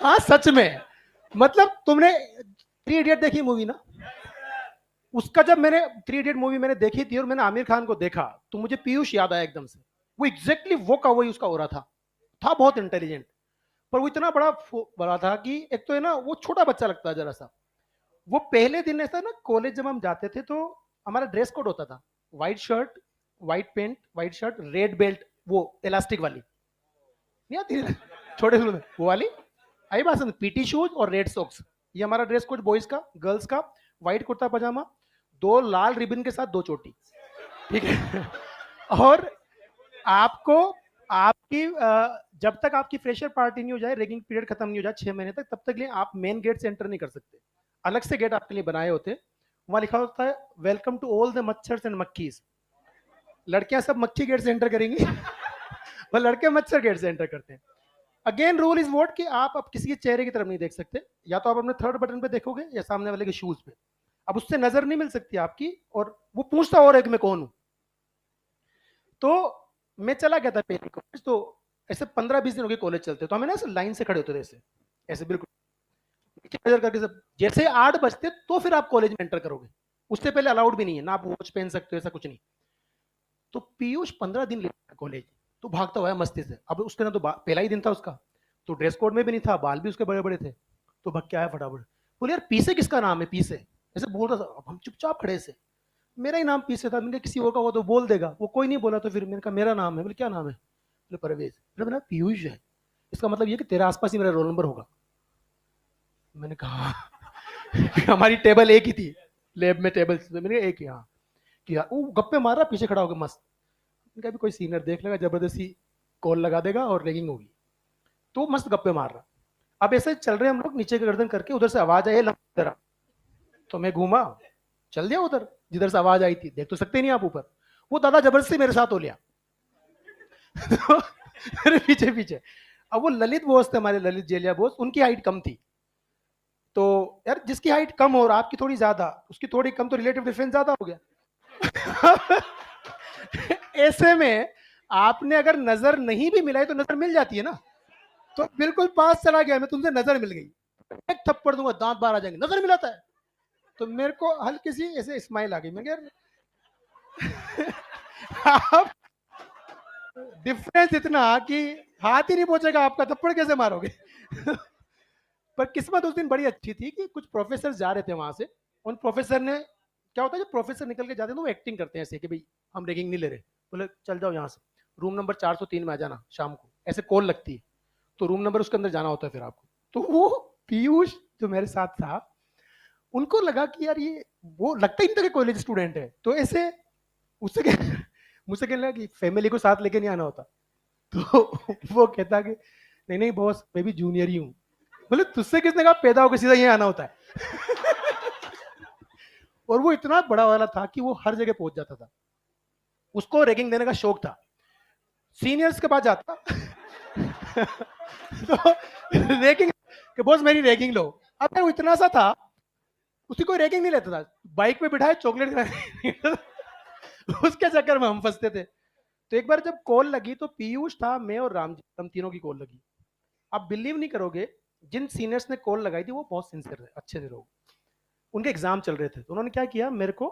हाँ सच में, मतलब तुमने 3 इडियट देखी मूवी ना, उसका जब मैंने 3 इडियट मूवी मैंने देखी थी और मैंने आमिर खान को देखा, तो मुझे पीयूष याद आया एकदम से। वो एग्जैक्टली वो का वही उसका हो रहा था बहुत इंटेलिजेंट, पर वो इतना बड़ा था कि एक तो है ना वो छोटा बच्चा लगता है जरा सा। वो पहले दिन ऐसा ना, कॉलेज जब हम जाते थे तो हमारा ड्रेस कोड होता था, white shirt white pant, white shirt, red belt, वो इलास्टिक वाली नहीं आती है छोटे स्कूल में, वो वाली आई बात समझ। पीटी शूज और रेड सॉक्स, ये हमारा ड्रेस कोड बॉयज का। गर्ल्स का व्हाइट कुर्ता पजामा, दो लाल रिबन के साथ दो चोटी, ठीक है। और आपको आपकी जब तक आपकी फ्रेशर पार्टी नहीं हो जाए, रैगिंग पीरियड खत्म नहीं हो जाए 6 महीने तक, तब तक लिए आप मेन गेट से एंटर नहीं कर सकते। अलग से गेट आपके लिए बनाए होते, वहां लिखा होता है वेलकम टू ऑल द मच्छर्स एंड मक्खीज। लड़कियां सब मक्खी गेट से एंटर करेंगी और लड़के मच्छर गेट से एंटर करते हैं। अगेन रूल इज वोट कि आप अब किसी के चेहरे की तरफ नहीं देख सकते, या तो आप अपने थर्ड बटन पे देखोगे या सामने वाले के शूज पे। अब उससे नजर नहीं मिल सकती आपकी, और वो पूछता और है कि मैं कौन हूं। तो मैं चला गया था पहले कॉलेज, तो ऐसे 15-20 दिन हो गए कॉलेज चलते, तो हमें ना ऐसे लाइन से खड़े होते थे, ऐसे ऐसे बिल्कुल नजर करके सब। जैसे 8 बजते तो फिर आप कॉलेज में एंटर करोगे, उससे पहले अलाउड भी नहीं है ना, आप वॉच पहन सकते हो, ऐसा कुछ नहीं। तो पीयूष 15 दिन लेट कॉलेज, तो भागता हुआ है मस्ती से। अब उसके ना तो पहला ही दिन था उसका, तो ड्रेस कोड में भी नहीं था, बाल भी उसके बड़े बड़े थे, तो भग के आया फटाफट। बोले यार पीसे किसका नाम है, पीसे ऐसे बोल रहा था। अब हम चुपचाप खड़े से, मेरा ही नाम पीसे था। मैंने किसी और का हुआ तो बोल देगा, वो कोई नहीं बोला, तो फिर मैंने कहा मेरा नाम है। बोले क्या नाम है, बोले परवेज। बोले मेरा पीयूष है, इसका मतलब ये कि तेरे आसपास ही मेरा रोल नंबर होगा। मैंने कहा हमारी टेबल एक ही थी, लैब में टेबल मैंने एक ही, हाँ किया। वो गप्पे मार रहा पीछे खड़ा होकर मस्त। मैंने कहा कोई सीनियर देख लेगा, जबरदस्ती कॉल लगा देगा और रैगिंग होगी। तो मस्त गप्पे मार रहा। अब ऐसे चल रहे हम लोग नीचे के गर्दन करके, उधर से आवाज आई तरह, तो मैं घूमा, चल दिया उधर जिधर से आवाज आई थी। देख तो सकते नहीं आप ऊपर। वो दादा जबरदस्ती मेरे साथ हो लिया अरे पीछे पीछे। अब वो ललित बोस थे हमारे, ललित जेलिया बोस, उनकी हाइट कम थी। तो यार जिसकी हाइट कम हो और आपकी थोड़ी ज्यादा, उसकी थोड़ी कम, तो रिलेटिव डिफरेंस ज्यादा हो गया ऐसे में आपने अगर नजर नहीं भी मिलाई तो नजर मिल जाती है ना। तो बिल्कुल पास चला गया मैं, तुमसे नजर मिल गई, एक थप्पड़ दूंगा दांत बाहर आ जाएंगे, नजर मिलाता है। तो मेरे को हल्की सी ऐसे स्माइल आ गई। मैं यार आप डिफरेंस इतना कि हाथ ही नहीं पहुंचेगा आपका, थप्पड़ कैसे मारोगे पर किस्मत उस दिन बड़ी अच्छी थी कि कुछ प्रोफेसर जा रहे थे वहां से। उन प्रोफेसर ने, क्या होता है जब प्रोफेसर निकल के जाते हैं तो वो एक्टिंग करते हैं ऐसे कि भाई हम रैगिंग नहीं ले रहे। बोले चल जाओ यहाँ से, रूम नंबर 403 में आ जाना शाम को, ऐसे कॉल लगती है, तो रूम नंबर उसके अंदर जाना होता है फिर आपको। तो वो पीयूष जो मेरे साथ था, उनको लगा कि यार ये, वो लगता ही नहीं था कि कॉलेज स्टूडेंट है, तो ऐसे उससे मुझसे कहने लगा कि फैमिली को साथ लेके नहीं आना होता। तो वो कहता कि नहीं नहीं बॉस, मैं भी जूनियर ही हूँ। बोले तुझसे किसने कहा पैदा होकर सीधा यहाँ आना होता है और वो इतना बड़ा वाला था कि वो हर जगह पहुंच जाता था, उसको रैगिंग देने का शौक था। सीनियर्स के पास जाता तो रैगिंग कि बॉस मेरी रैगिंग लो। अब वो इतना सा था, उसकी कोई रैगिंग नहीं लेता था, बाइक पे बिठाए चॉकलेट उसके चक्कर में हम फंसते थे। तो एक बार जब कॉल लगी तो पीयूष था, मैं और राम जी, हम तीनों की कॉल लगी। आप बिलीव नहीं करोगे, जिन सीनियर्स ने कॉल लगाई थी वो बहुत सिंसियर थे, अच्छे थे लोग, उनके एग्जाम चल रहे थे। तो उन्होंने क्या किया, मेरे को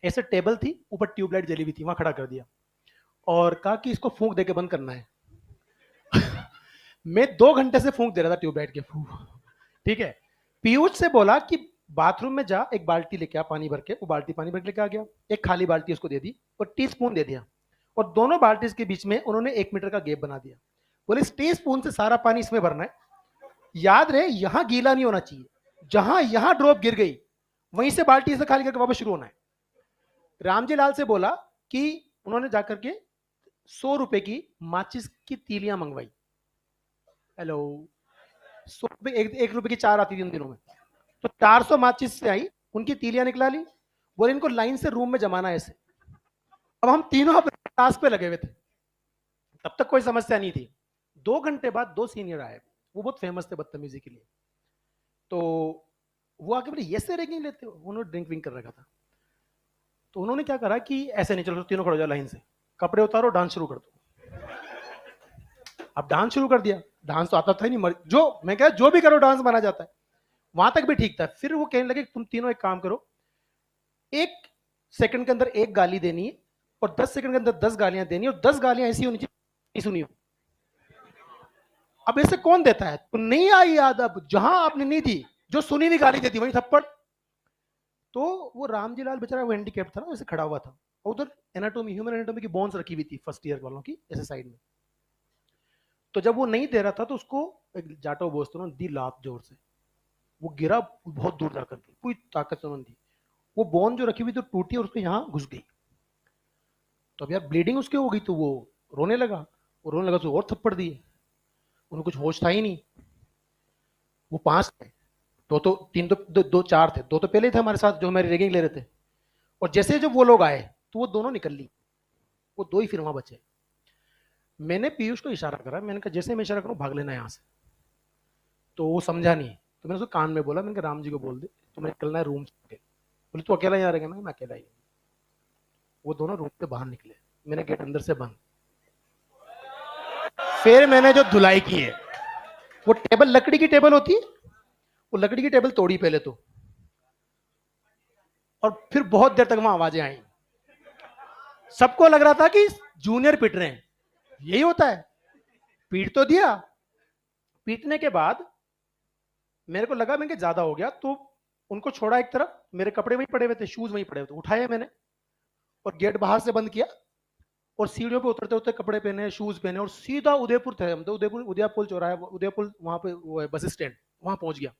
ऐसे टेबल थी ऊपर ट्यूबलाइट जली हुई थी, वहां खड़ा कर दिया और कहा कि इसको फूंक देके बंद करना है मैं 2 घंटे से फूंक दे रहा था ट्यूबलाइट के, ठीक है। पीयूष से बोला कि बाथरूम में जा, एक बाल्टी लेके आ पानी भर के। वो बाल्टी पानी भर के लेके आ गया, एक खाली बाल्टी उसको दे दी और टी स्पून दे दिया, और दोनों बाल्टी के बीच में उन्होंने 1 मीटर का गैप बना दिया। बोले इस टी स्पून से सारा पानी इसमें भरना है, याद रहे यहां गीला नहीं होना चाहिए, जहां यहां ड्रॉप गिर गई वहीं से बाल्टी से खाली करके वापस शुरू होना है। रामजी लाल से बोला कि उन्होंने जाकर के 100 रुपए की माचिस की तीलियां मंगवाई। हेलो, 100 रुपए, 1 रुपए की 4 आती थी उन दिनों में, तो 400 माचिस से आई, उनकी तीलियां निकला ली। बोले इनको लाइन से रूम में जमाना है ऐसे। अब हम तीनों अपने टास्क पे लगे हुए थे, तब तक कोई समस्या नहीं थी। 2 घंटे बाद 2 सीनियर आए, वो बहुत फेमस थे बदतमीजी के लिए। तो वो आके बोले ये से रैगिंग लेते हो, उन्होंने ड्रिंक विंक कर रखा था। तो उन्होंने क्या करा कि ऐसे नहीं, चलो तीनों खड़े हो जाओ लाइन से, कपड़े उतारो, डांस शुरू कर दो। अब डांस शुरू कर दिया, डांस तो आता था ही नहीं, जो मैं कह जो भी करो डांस बना जाता है, वहां तक भी ठीक था। फिर वो कहने लगे तुम तीनों एक काम करो, 1 सेकंड के अंदर एक गाली देनी है और 10 सेकंड के अंदर 10 गालियां देनी है, और 10 गालियां ऐसी होनी चाहिए सुनी हो। अब ऐसे कौन देता है, तो नहीं आई याद, अब जहां आपने नहीं दी, जो सुनी हुई गाली देती वही थप्पड़। तो वो रामजी लाल बेचारा वो हैंडीकैप था ना, वैसे खड़ा हुआ था, उधर एनाटोमी, ह्यूमन एनाटोमी की बोन्स रखी हुई थी फर्स्ट ईयर वालों की ऐसे साइड में। तो जब वो नहीं दे रहा था तो उसको एक जाटो बोझ ने दी लात जोर से, वो गिरा बहुत दूर जाकर के, कोई ताकत से उन्होंने दी, वो बोन जो रखी हुई तो टूटी और उसके यहाँ घुस गई। तो अब यार ब्लीडिंग उसके हो गई, तो वो रोने लगा, वो रोने लगा तो और थप्पड़ दिए, उन्हें कुछ होश था ही नहीं। वो 5 थे, तो 3 तो 4 थे, 2 तो पहले ही थे हमारे साथ जो हमारी रैगिंग ले रहे थे। और जैसे जब वो लोग आए तो वो दोनों निकल ली, वो 2 ही फिर वहां बचे। मैंने पीयूष को इशारा करा, मैंने कहा जैसे मैं इशारा करूं भाग लेना यहाँ से। तो वो समझा नहीं, तो मैंने उसको कान में बोला, मैंने कहा राम जी को बोल दे तुम्हें निकलना है रूम से। बोले तू अकेला यहाँ रहेगा? मैं अकेला ही। वो दोनों रूम से बाहर निकले, मैंने गेट अंदर से बंद। फिर मैंने जो धुलाई की है, वो टेबल लकड़ी की टेबल होती है, वो लकड़ी की टेबल तोड़ी पहले तो, और फिर बहुत देर तक वहां आवाजें आई। सबको लग रहा था कि जूनियर पिट रहे हैं, यही होता है। पीट तो दिया, पीटने के बाद मेरे को लगा मैं ज्यादा हो गया, तो उनको छोड़ा एक तरफ, मेरे कपड़े वहीं पड़े हुए थे, शूज वहीं पड़े हुए थे, उठाया मैंने और गेट बाहर से बंद किया, और सीढ़ियों पे उतरते उतरते कपड़े पहने, शूज पहने, और सीधा उदयपुर थे हम तो, उदयपुर उदयपुर चौराहा, उदयपुर वहां पे वो है बस स्टैंड, वहां पहुंच गया।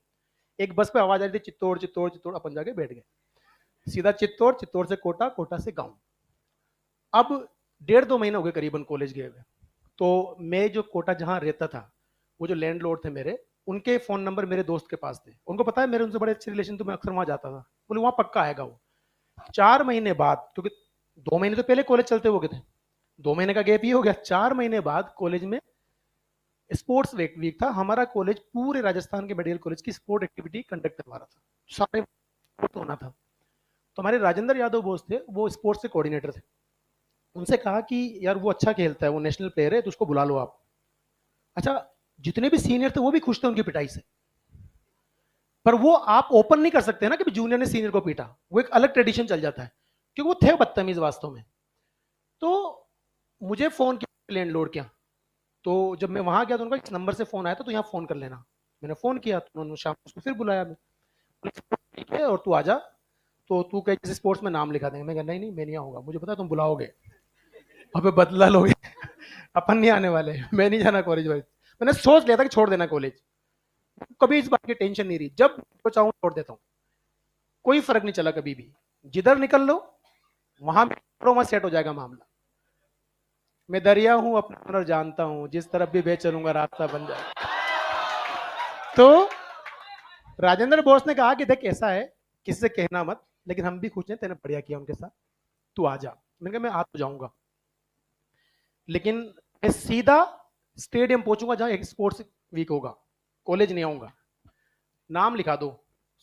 एक बस पे आवाज आ रही थी चित्तौड़ चित्तौड़ चित्तौड़, अपन जाके बैठ गए। सीधा चित्तौड़, चित्तौड़ से कोटा, कोटा से गांव। अब 1.5-2 महीने हो गए करीबन कॉलेज गए हुए। तो मैं जो कोटा जहां रहता था, वो जो लैंडलॉर्ड थे मेरे, उनके फोन नंबर मेरे दोस्त के पास थे, उनको पता है मेरे उनसे बड़े अच्छे रिलेशन, तो मैं अक्सर वहां जाता था। बोले वहां पक्का आएगा वो। 4 महीने बाद, क्योंकि 2 महीने तो पहले कॉलेज चलते हो गए थे, 2 महीने का गैप ये हो गया, 4 महीने बाद कॉलेज में स्पोर्ट्स वीक था। हमारा कॉलेज पूरे राजस्थान के मेडिकल कॉलेज की स्पोर्ट एक्टिविटी कंडक्ट करवा रहा था, सारे स्पोर्ट होना था। तो हमारे राजेंद्र यादव बोस थे, वो स्पोर्ट्स के कोऑर्डिनेटर थे। उनसे कहा कि यार वो अच्छा खेलता है, वो नेशनल प्लेयर है, तो उसको बुला लो आप। अच्छा, जितने भी सीनियर थे वो भी खुश थे उनकी पिटाई से, पर वो आप ओपन नहीं कर सकते ना कि जूनियर ने सीनियर को पीटा, वो एक अलग ट्रेडिशन चल जाता है, क्योंकि वो थे बदतमीज वास्तव में। तो मुझे फोन किया लैंडलॉर्ड क्या, तो जब मैं वहां गया तो उनका इस नंबर से फोन आया था, तो यहाँ फोन कर लेना। मैंने फोन किया तो उन्होंने शाम को उसको फिर बुलाया, मैं ठीक है और तू आ जा, तो तू कहीं किसी स्पोर्ट्स में नाम लिखा देंगे। मैं कहा नहीं नहीं मैं नहीं आऊंगा, मुझे पता है तुम बुलाओगे, अबे बदला लोगे अपन नहीं आने वाले, मैं नहीं जाना कॉलेज वाले। मैंने सोच लिया था कि छोड़ देना कॉलेज, कभी इस बात की टेंशन नहीं रही, जब तो चाहूँ छोड़ देता हूँ, कोई फर्क नहीं चला कभी भी। जिधर निकल लो वहां वहां सेट हो जाएगा मामला। मैं दरिया हूं अपना हुनर जानता हूं, जिस तरफ भी बह चलूंगा रास्ता बन जाए। तो राजेंद्र बोस ने कहा कि देख ऐसा है, किसी से कहना मत, लेकिन हम भी खुश हैं, तेने बढ़िया किया उनके साथ, तू आ जा। मैंने कहा मैं आ तो जाऊंगा, लेकिन मैं सीधा स्टेडियम पहुंचूंगा जहां एक स्पोर्ट्स वीक होगा, कॉलेज नहीं आऊंगा। नाम लिखा दो,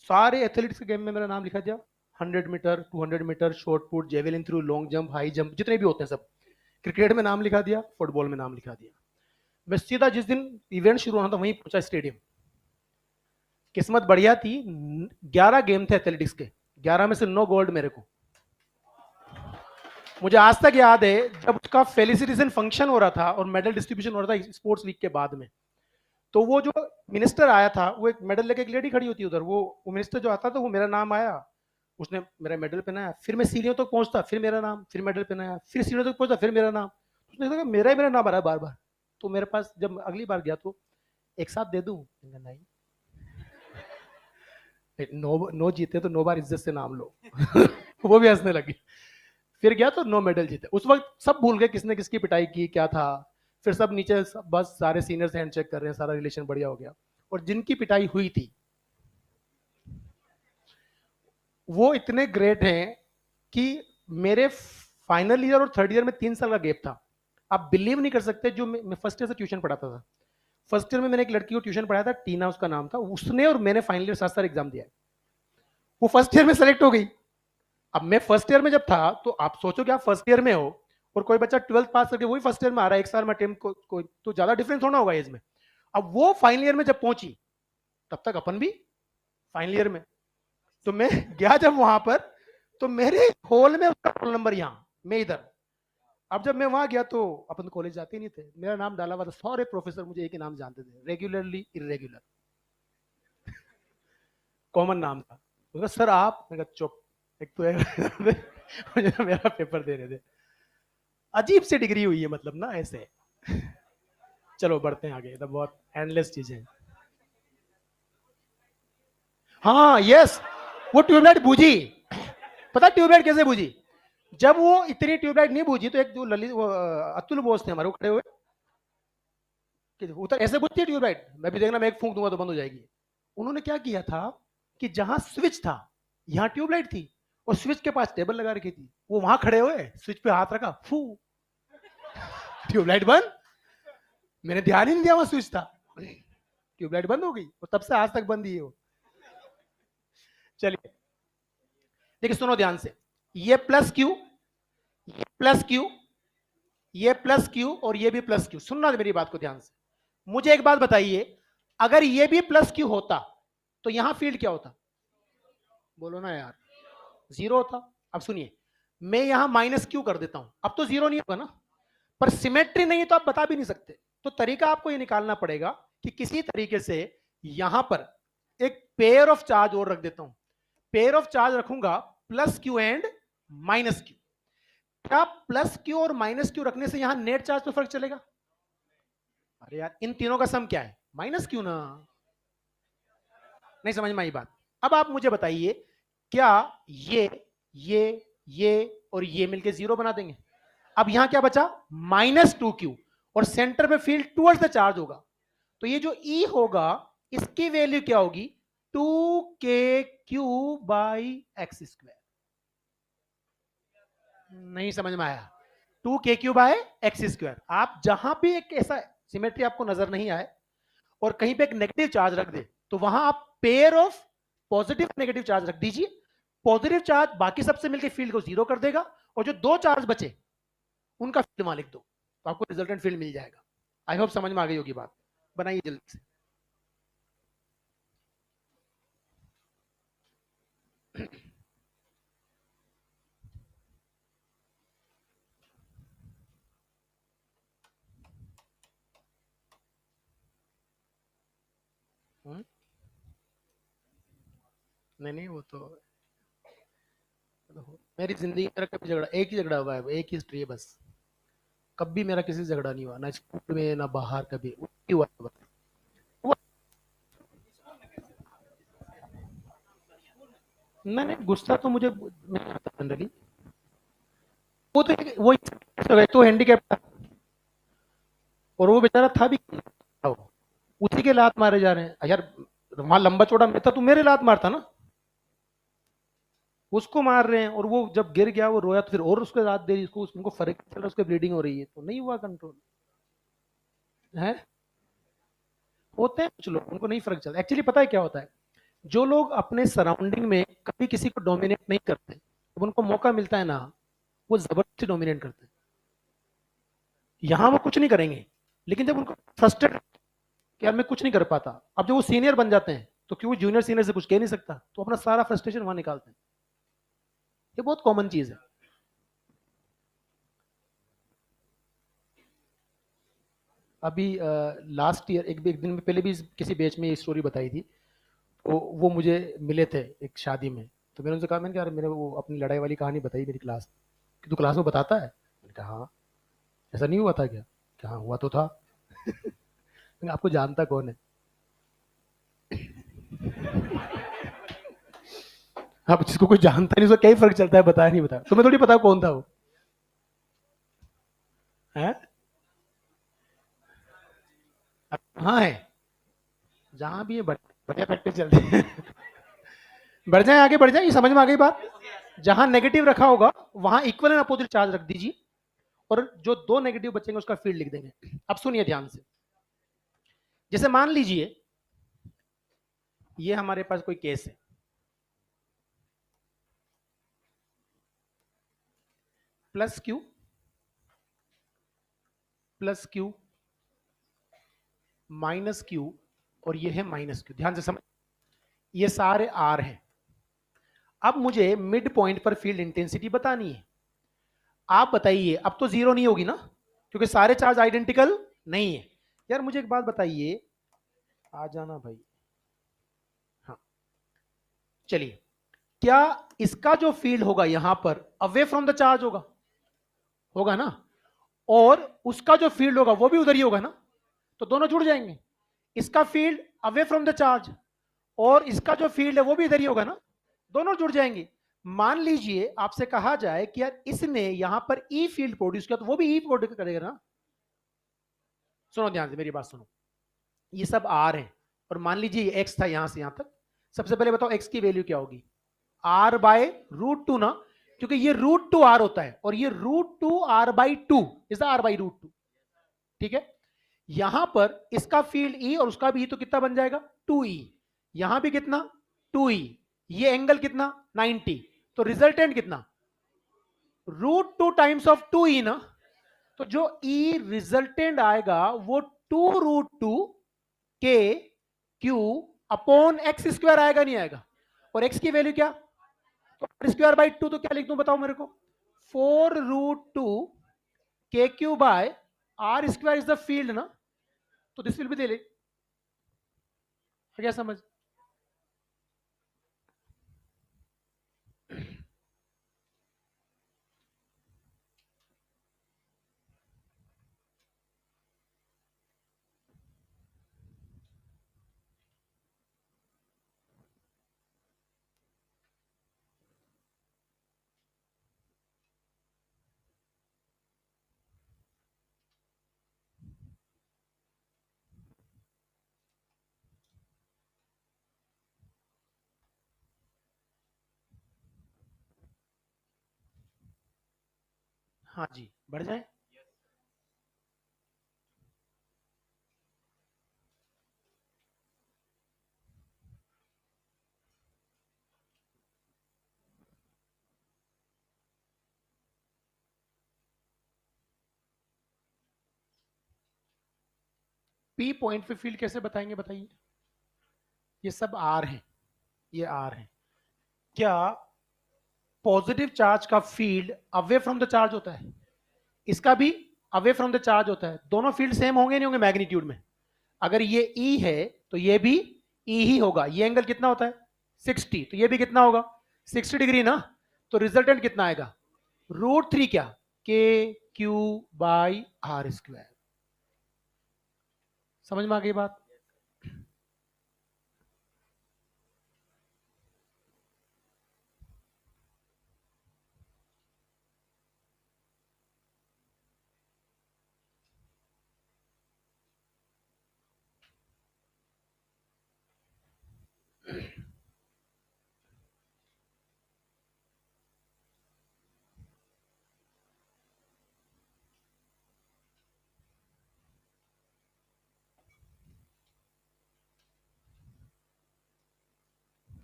सारे एथलेटिक्स के गेम में मेरा नाम लिखा दिया, 100 metre, 200 metre, shot put, javelin throw, long jump, high jump, जितने भी होते हैं सब। क्रिकेट में नाम लिखा दिया, फुटबॉल में नाम लिखा दिया। मैं सीधा जिस दिन इवेंट शुरू होना था वहीं पहुंचा स्टेडियम। किस्मत बढ़िया थी, 11 गेम थे एथलेटिक्स के, 11 में से 9 गोल्ड मेरे को। मुझे आज तक याद है जब उसका फेलिसिटेशन फंक्शन हो रहा था और मेडल डिस्ट्रीब्यूशन हो रहा था स्पोर्ट्स वीक के बाद में, तो वो जो मिनिस्टर आया था, वो एक मेडल लेके एक लेडी खड़ी होती है उधर, वो मिनिस्टर जो आता था, वो मेरा नाम आया, उसने मेरा मेडल पहनाया, फिर मैं सीढ़ियों तक पहुंचता, फिर मेरा नाम, फिर मेडल पहनाया, फिर सीढ़ियों तक पहुंचता, फिर मेरा नाम। उसने कहा मेरा ही मेरा नाम आ रहा है बार बार। तो मेरे पास जब अगली बार गया तो एक साथ दे दूं, नहीं, नो नो जीते तो 9 बार इज्जत से नाम लो वो भी हंसने लगी। फिर गया तो 9 मेडल जीते। उस वक्त सब भूल गए किसने किसकी पिटाई की क्या था, फिर सब नीचे बस सारे सीनियर से हैंडशेक कर रहे हैं, सारा रिलेशन बढ़िया हो गया। और जिनकी पिटाई हुई थी वो इतने ग्रेट हैं कि मेरे फाइनल ईयर और थर्ड ईयर में 3 साल का गैप था। आप बिलीव नहीं कर सकते, जो मैं फर्स्ट ईयर से ट्यूशन पढ़ाता था, फर्स्ट ईयर में मैंने एक लड़की को ट्यूशन पढ़ाया था, टीना उसका नाम था, उसने और मैंने फाइनल ईयर साथ साथ एग्जाम दिया। वो फर्स्ट ईयर में सेलेक्ट हो गई। अब मैं फर्स्ट ईयर में जब था, तो आप सोचो कि आप फर्स्ट ईयर में हो और कोई बच्चा 12th पास करके वही फर्स्ट ईयर में आ रहा है, एक साल में अटेम्प्ट को तो ज्यादा डिफरेंस होना होगा एज में। अब वो फाइनल ईयर में जब पहुंची, तब तक अपन भी फाइनल ईयर में। तो मैं गया जब वहां पर, तो मेरे हॉल में उसका रोल नंबर यहाँ, मैं इधर। अब जब मैं वहां गया तो अपन कॉलेज जाते ही नहीं थे, मेरा नाम डाला हुआ था, सारे प्रोफेसर मुझे एक ही नाम जानते थे, रेगुलरली इरेगुलर, कॉमन नाम था। तो सर आप, मैं कहा चुप, एक तो है मुझे तो मेरा पेपर दे रहे थे। अजीब सी डिग्री हुई है मतलब ना ऐसे। चलो बढ़ते हैं आगे, तो बहुत एंडलेस चीजें हैं। हाँ यस, वो ट्यूबलाइट बूझी। पता ट्यूबलाइट कैसे बूझी? जब वो इतनी ट्यूबलाइट नहीं बूझी तो एक जो ललित वो अतुल बोस थे हमारे, वो खड़े हुए कि उतर ऐसे बुझती है ट्यूबलाइट, मैं भी देखना मैं एक फूंक दूंगा तो बंद हो जाएगी। उन्होंने क्या किया था कि जहां स्विच था, यहां ट्यूबलाइट थी, और स्विच के पास टेबल लगा रखी थी, वो वहां खड़े हुए स्विच पे हाथ रखा, फू, ट्यूबलाइट बंद। मैंने ध्यान ही नहीं दिया वहां स्विच था, ट्यूबलाइट बंद हो गई, और तब से आज तक बंद ही है वो। चलिए देखिए सुनो ध्यान से, ये प्लस क्यू, ये प्लस क्यू, ये प्लस क्यू, और ये भी प्लस क्यू। सुनना मेरी बात को ध्यान से, मुझे एक बात बताइए, अगर ये भी प्लस क्यू होता तो यहां फील्ड क्या होता? बोलो ना यार, जीरो होता। अब सुनिए, मैं यहां माइनस क्यू कर देता हूं, अब तो जीरो नहीं होगा ना, पर सिमेट्री नहीं तो आप बता भी नहीं सकते। तो तरीका आपको यह निकालना पड़ेगा कि किसी तरीके से यहां पर एक पेयर ऑफ चार्ज और रख देता हूं। पेयर ऑफ चार्ज रखूंगा plus Q and minus Q. क्या प्लस क्यू और माइनस क्यू रखने से यहां नेट चार्ज तो फर्क चलेगा? अरे यार, इन तीनों का सम क्या है? माइनस क्यू ना। नहीं समझ में आई बात? अब आप मुझे बताइए, क्या ये ये ये और ये मिलके जीरो बना देंगे? अब यहां क्या बचा? -2q, और सेंटर में फील्ड टुवर्ड्स द चार्ज होगा, तो ये जो E होगा इसकी वैल्यू क्या होगी? 2kq by x square. नहीं समझ में आया? 2kq bye x square. आप जहां भी एक ऐसा सिमेट्री आपको नजर नहीं आए और कहीं पे एक नेगेटिव चार्ज रख दे, तो वहां आप pair of positive negative charge रख दीजिए। पॉजिटिव चार्ज बाकी सबसे मिलकर फील्ड को जीरो कर देगा, और जो दो चार्ज बचे उनका फील्ड वहां लिख दो, तो आपको रिजल्टेंट फील्ड मिल जाएगा। आई होप समझ में आ गई होगी बात। बनाइए जल्दी से। नहीं नहीं, वो तो मेरी जिंदगी मेरा कभी झगड़ा, एक ही झगड़ा हुआ है, एक ही हिस्ट्री है बस। कभी मेरा किसी से झगड़ा नहीं हुआ, ना स्कूल में ना बाहर, कभी हुआ है बस। नहीं नहीं, गुस्सा तो मुझे नहीं आता जनरली। वो तो वो तो हैंडीकैप था, और वो बेचारा था भी, उसी के लात मारे जा रहे हैं यार। वहां लंबा चौड़ा मैं था, तू मेरे लात मारता ना, उसको मार रहे हैं, और वो जब गिर गया वो रोया, तो फिर और उसको रात दे दी, उसको उनको फर्क नहीं चल रहा, उसको ब्लीडिंग हो रही है, तो नहीं हुआ कंट्रोल है। होते हैं कुछ लोग, उनको नहीं फर्क चलता। एक्चुअली पता है क्या होता है, जो लोग अपने सराउंडिंग में कभी किसी को डोमिनेट नहीं करते, जब उनको मौका मिलता है ना, वो जबरदस्ती डोमिनेट करते हैं। यहाँ वो कुछ नहीं करेंगे, लेकिन जब उनको फ्रस्ट्रेट कि यार मैं कुछ नहीं कर पाता, अब जब वो सीनियर बन जाते हैं तो क्यों, जूनियर सीनियर से कुछ कह नहीं सकता, तो अपना सारा फ्रस्ट्रेशन वहां निकालते हैं। ये बहुत कॉमन चीज है। अभी लास्ट ईयर एक दिन में पहले भी किसी बैच में ये स्टोरी बताई थी, तो वो मुझे मिले थे एक शादी में, तो मैंने उनसे कहा, मैंने कहा यार, मेरे वो अपनी लड़ाई वाली कहानी बताई मेरी क्लास, कि तू क्लास में बताता है? मैंने कहा हाँ। ऐसा नहीं हुआ था क्या? कि हाँ हुआ तो था। मैंने, आपको जानता कौन है? आप जिसको कोई जानता नहीं उसको क्या ही फर्क चलता है, बताया नहीं बताया, तुम्हें थोड़ी पता कौन था वो है। हाँ है, जहां भी ये बढ़िया प्रैक्टिस चलती है। बढ़ जाए आगे, बढ़ जाए, ये समझ में आ गई बात। जहां नेगेटिव रखा होगा वहां इक्वल एंड अपोजिट चार्ज रख दीजिए, और जो दो नेगेटिव बचेंगे उसका फील्ड लिख देंगे। अब सुनिए ध्यान से, जैसे मान लीजिए ये हमारे पास कोई केस है, plus Q, plus Q, minus Q, और ये है माइनस क्यू। ध्यान से समझ, ये सारे आर हैं। अब मुझे मिड पॉइंट पर फील्ड इंटेंसिटी बतानी है। आप बताइए, अब तो जीरो नहीं होगी ना, क्योंकि सारे चार्ज आइडेंटिकल नहीं है। यार मुझे एक बात बताइए, आ जाना भाई। हाँ चलिए, क्या इसका जो फील्ड होगा यहां पर अवे फ्रॉम द चार्ज होगा? होगा ना। और उसका जो फील्ड होगा वो भी उधर ही होगा ना, तो दोनों जुड़ जाएंगे। इसका field away from the charge और इसका जो फील्ड है वो भी इधर ही होगा ना, दोनों जुड़ जाएंगे। मान लीजिए आपसे कहा जाए कि यार इसने यहां पर ई फील्ड प्रोड्यूस किया, तो वो भी ई प्रोड्यूस करेगा ना। सुनो ध्यान से मेरी बात सुनो, ये सब आर है और मान लीजिए ये एक्स था यहां से यहां तक। सबसे पहले बताओ एक्स की वैल्यू क्या होगी? आर बाय रूट टू ना, क्योंकि ये रूट टू आर होता है और ये root two r by two is the r by root two. ठीक है, यहां पर इसका फील्ड ई और उसका भी ई, तो कितना बन जाएगा? 2e। यहां भी कितना? 2e। ये एंगल कितना? 90। तो रिजल्टेंट कितना? Root two times of 2e ना। तो जो ई रिजल्टेंट आएगा वो 2√2 के क्यू अपॉन एक्स स्क्वायर आएगा, नहीं आएगा? और एक्स की वैल्यू क्या? तो स्क्वायर बाई टू, तो क्या लिख दूं बताओ मेरे को? 4√2 k q by r square is the field ना, तो दिस विल बी दे। क्या समझ? हाँ जी, बढ़ जाए। पी पॉइंट पे फील्ड कैसे बताएंगे बताइए? ये सब आर है, ये आर है। क्या पॉजिटिव चार्ज का field away from the charge होता है? इसका भी अवे फ्रॉम द चार्ज होता है। दोनों फील्ड सेम होंगे नहीं होंगे मैग्नीट्यूड में? अगर ये ई है तो ये भी ई ही होगा। ये एंगल कितना होता है? 60। तो ये भी कितना होगा? 60 डिग्री ना। तो रिजल्टेंट कितना आएगा? √3 क्या? के क्यू बाई आर स्क्वायर। समझ में आ गई बात?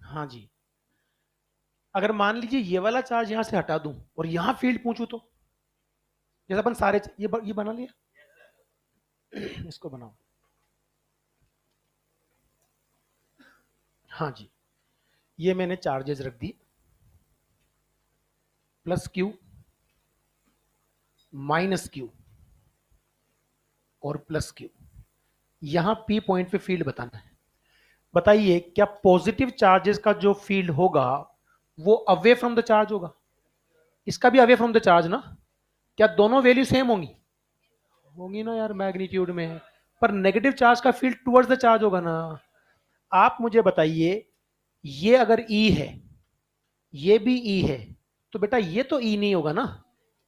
हाँ जी। अगर मान लीजिए ये वाला चार्ज यहां से हटा दूं और यहां फील्ड पूछूं तो? जैसे अपन सारे ये बना लिया, इसको बनाओ। हाँ जी, ये मैंने चार्जेस रख दी, प्लस क्यू, माइनस क्यू और प्लस क्यू। यहां पी पॉइंट पे फील्ड बताना है। बताइए क्या पॉजिटिव चार्जेस का जो फील्ड होगा वो अवे फ्रॉम द चार्ज होगा? इसका भी अवे फ्रॉम द चार्ज ना। क्या दोनों वैल्यू सेम होंगी? होंगी ना यार, मैग्नीट्यूड में है। पर नेगेटिव चार्ज का फील्ड टुवर्ड्स द चार्ज होगा ना। आप मुझे बताइए, ये अगर ई है, ये भी ई है, तो बेटा ये तो ई नहीं होगा ना।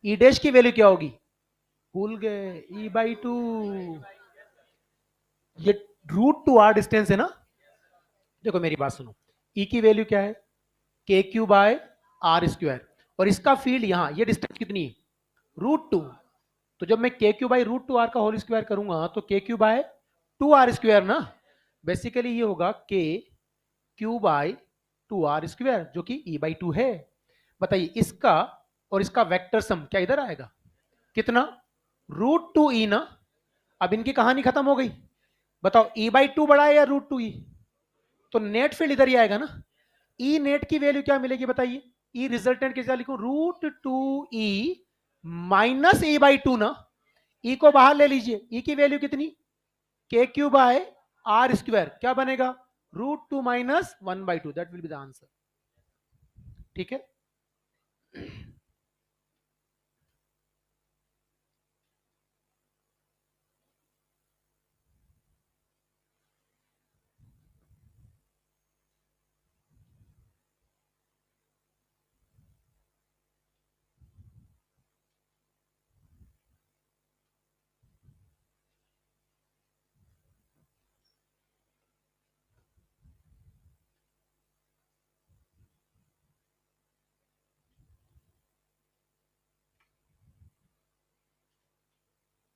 ई डैश की वैल्यू क्या होगी? भूल गए, E/2। ये √2r डिस्टेंस है ना। देखो मेरी बात सुनो, ई की वैल्यू क्या है? के क्यू बाय आर स्क्वायर। और इसका फील्ड यहां, ये डिस्टेंस कितनी है? √2। तो जब मैं के क्यू बाई √2r का होल स्क्वायर करूंगा तो के क्यू बाय 2r स्क्वायर ना। बेसिकली ये होगा के क्यू बाई 2r स्क्वायर, जो कि E/2 है। बताइए इसका और इसका वेक्टर सम क्या इधर आएगा? कितना? √2e ना। अब इनकी कहानी खत्म हो गई। बताओ E/2 बड़ा है या √2e? तो नेट फील्ड इधर ही आएगा ना। ई नेट की वैल्यू क्या मिलेगी बताइए? ई रिजल्टेंट कैसे लिखूं? √2e माइनस E/2 ना। ई को बाहर ले लीजिए, ई की वैल्यू कितनी? के क्यू बाय आर स्क्वायर। क्या बनेगा? √2 minus 1/2। That will be the answer. ठीक है।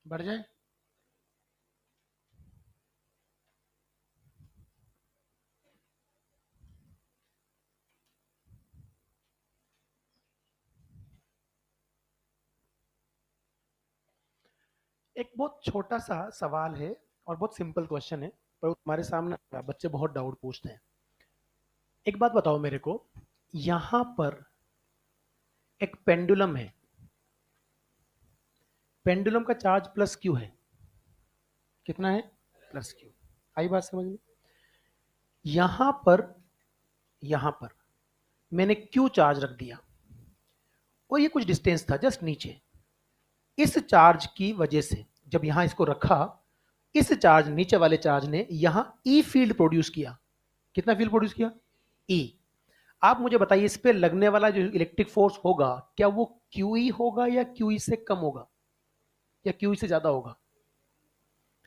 बढ़ जाए। एक बहुत छोटा सा सवाल है और बहुत सिंपल क्वेश्चन है, पर तुम्हारे सामने बच्चे बहुत डाउट पूछते हैं। एक बात बताओ मेरे को, यहां पर एक पेंडुलम है, पेंडुलम का चार्ज प्लस क्यू है। कितना है? Plus Q. आई बात समझ में? यहां पर, यहां पर मैंने क्यू चार्ज रख दिया और ये कुछ डिस्टेंस था जस्ट नीचे। इस चार्ज की वजह से जब यहां इसको रखा, इस चार्ज, नीचे वाले चार्ज ने यहां ई फील्ड प्रोड्यूस किया। कितना फील्ड प्रोड्यूस किया? ई। आप मुझे बताइए, इस पे लगने वाला जो इलेक्ट्रिक फोर्स होगा, क्या वो क्यूई होगा या क्यूई से कम होगा या क्यूई से ज्यादा होगा?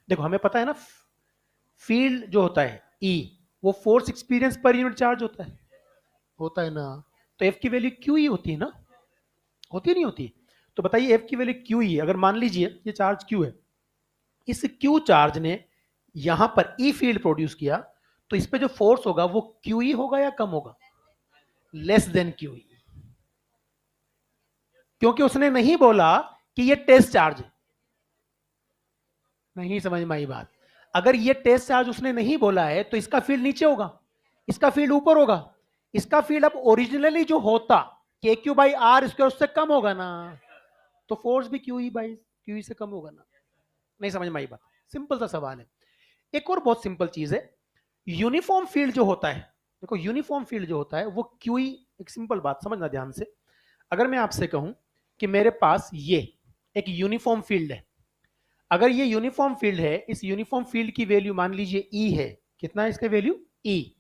देखो हमें पता है ना, फील्ड जो होता है ई, वो फोर्स एक्सपीरियंस पर यूनिट चार्ज होता है ना। तो एफ की वैल्यू क्यू ही होती है ना, होती नहीं होती? तो बताइए एफ की वैल्यू क्यू ही है। अगर मान लीजिए ये चार्ज क्यू है, इस क्यू चार्ज ने यहां पर ई फील्ड प्रोड्यूस किया, तो इस पे जो फोर्स होगा वो क्यू ई होगा या कम होगा? लेस देन क्यू ई। क्योंकि उसने नहीं बोला कि ये टेस्ट चार्ज है। नहीं समझ में आई बात? अगर ये टेस्ट चार्ज उसने नहीं बोला है तो इसका फील्ड नीचे होगा, इसका फील्ड ऊपर होगा। इसका फील्ड अब ओरिजिनली जो होता के क्यू बाई आर स्क्वायर, उससे कम होगा ना, तो फोर्स भी Q E by Q E से कम होगा ना। नहीं समझ में आई बात? सिंपल सा सवाल है। एक और बहुत सिंपल चीज है, यूनिफॉर्म फील्ड जो होता है, देखो यूनिफॉर्म फील्ड जो होता है वो क्यू ई, एक सिंपल बात समझना ध्यान से। अगर मैं आपसे कहूं कि मेरे पास ये एक यूनिफॉर्म फील्ड है, अगर ये यूनिफॉर्म फील्ड है, इस यूनिफॉर्म फील्ड की वैल्यू मान लीजिए ई है। कितना है इसका वैल्यू? ई।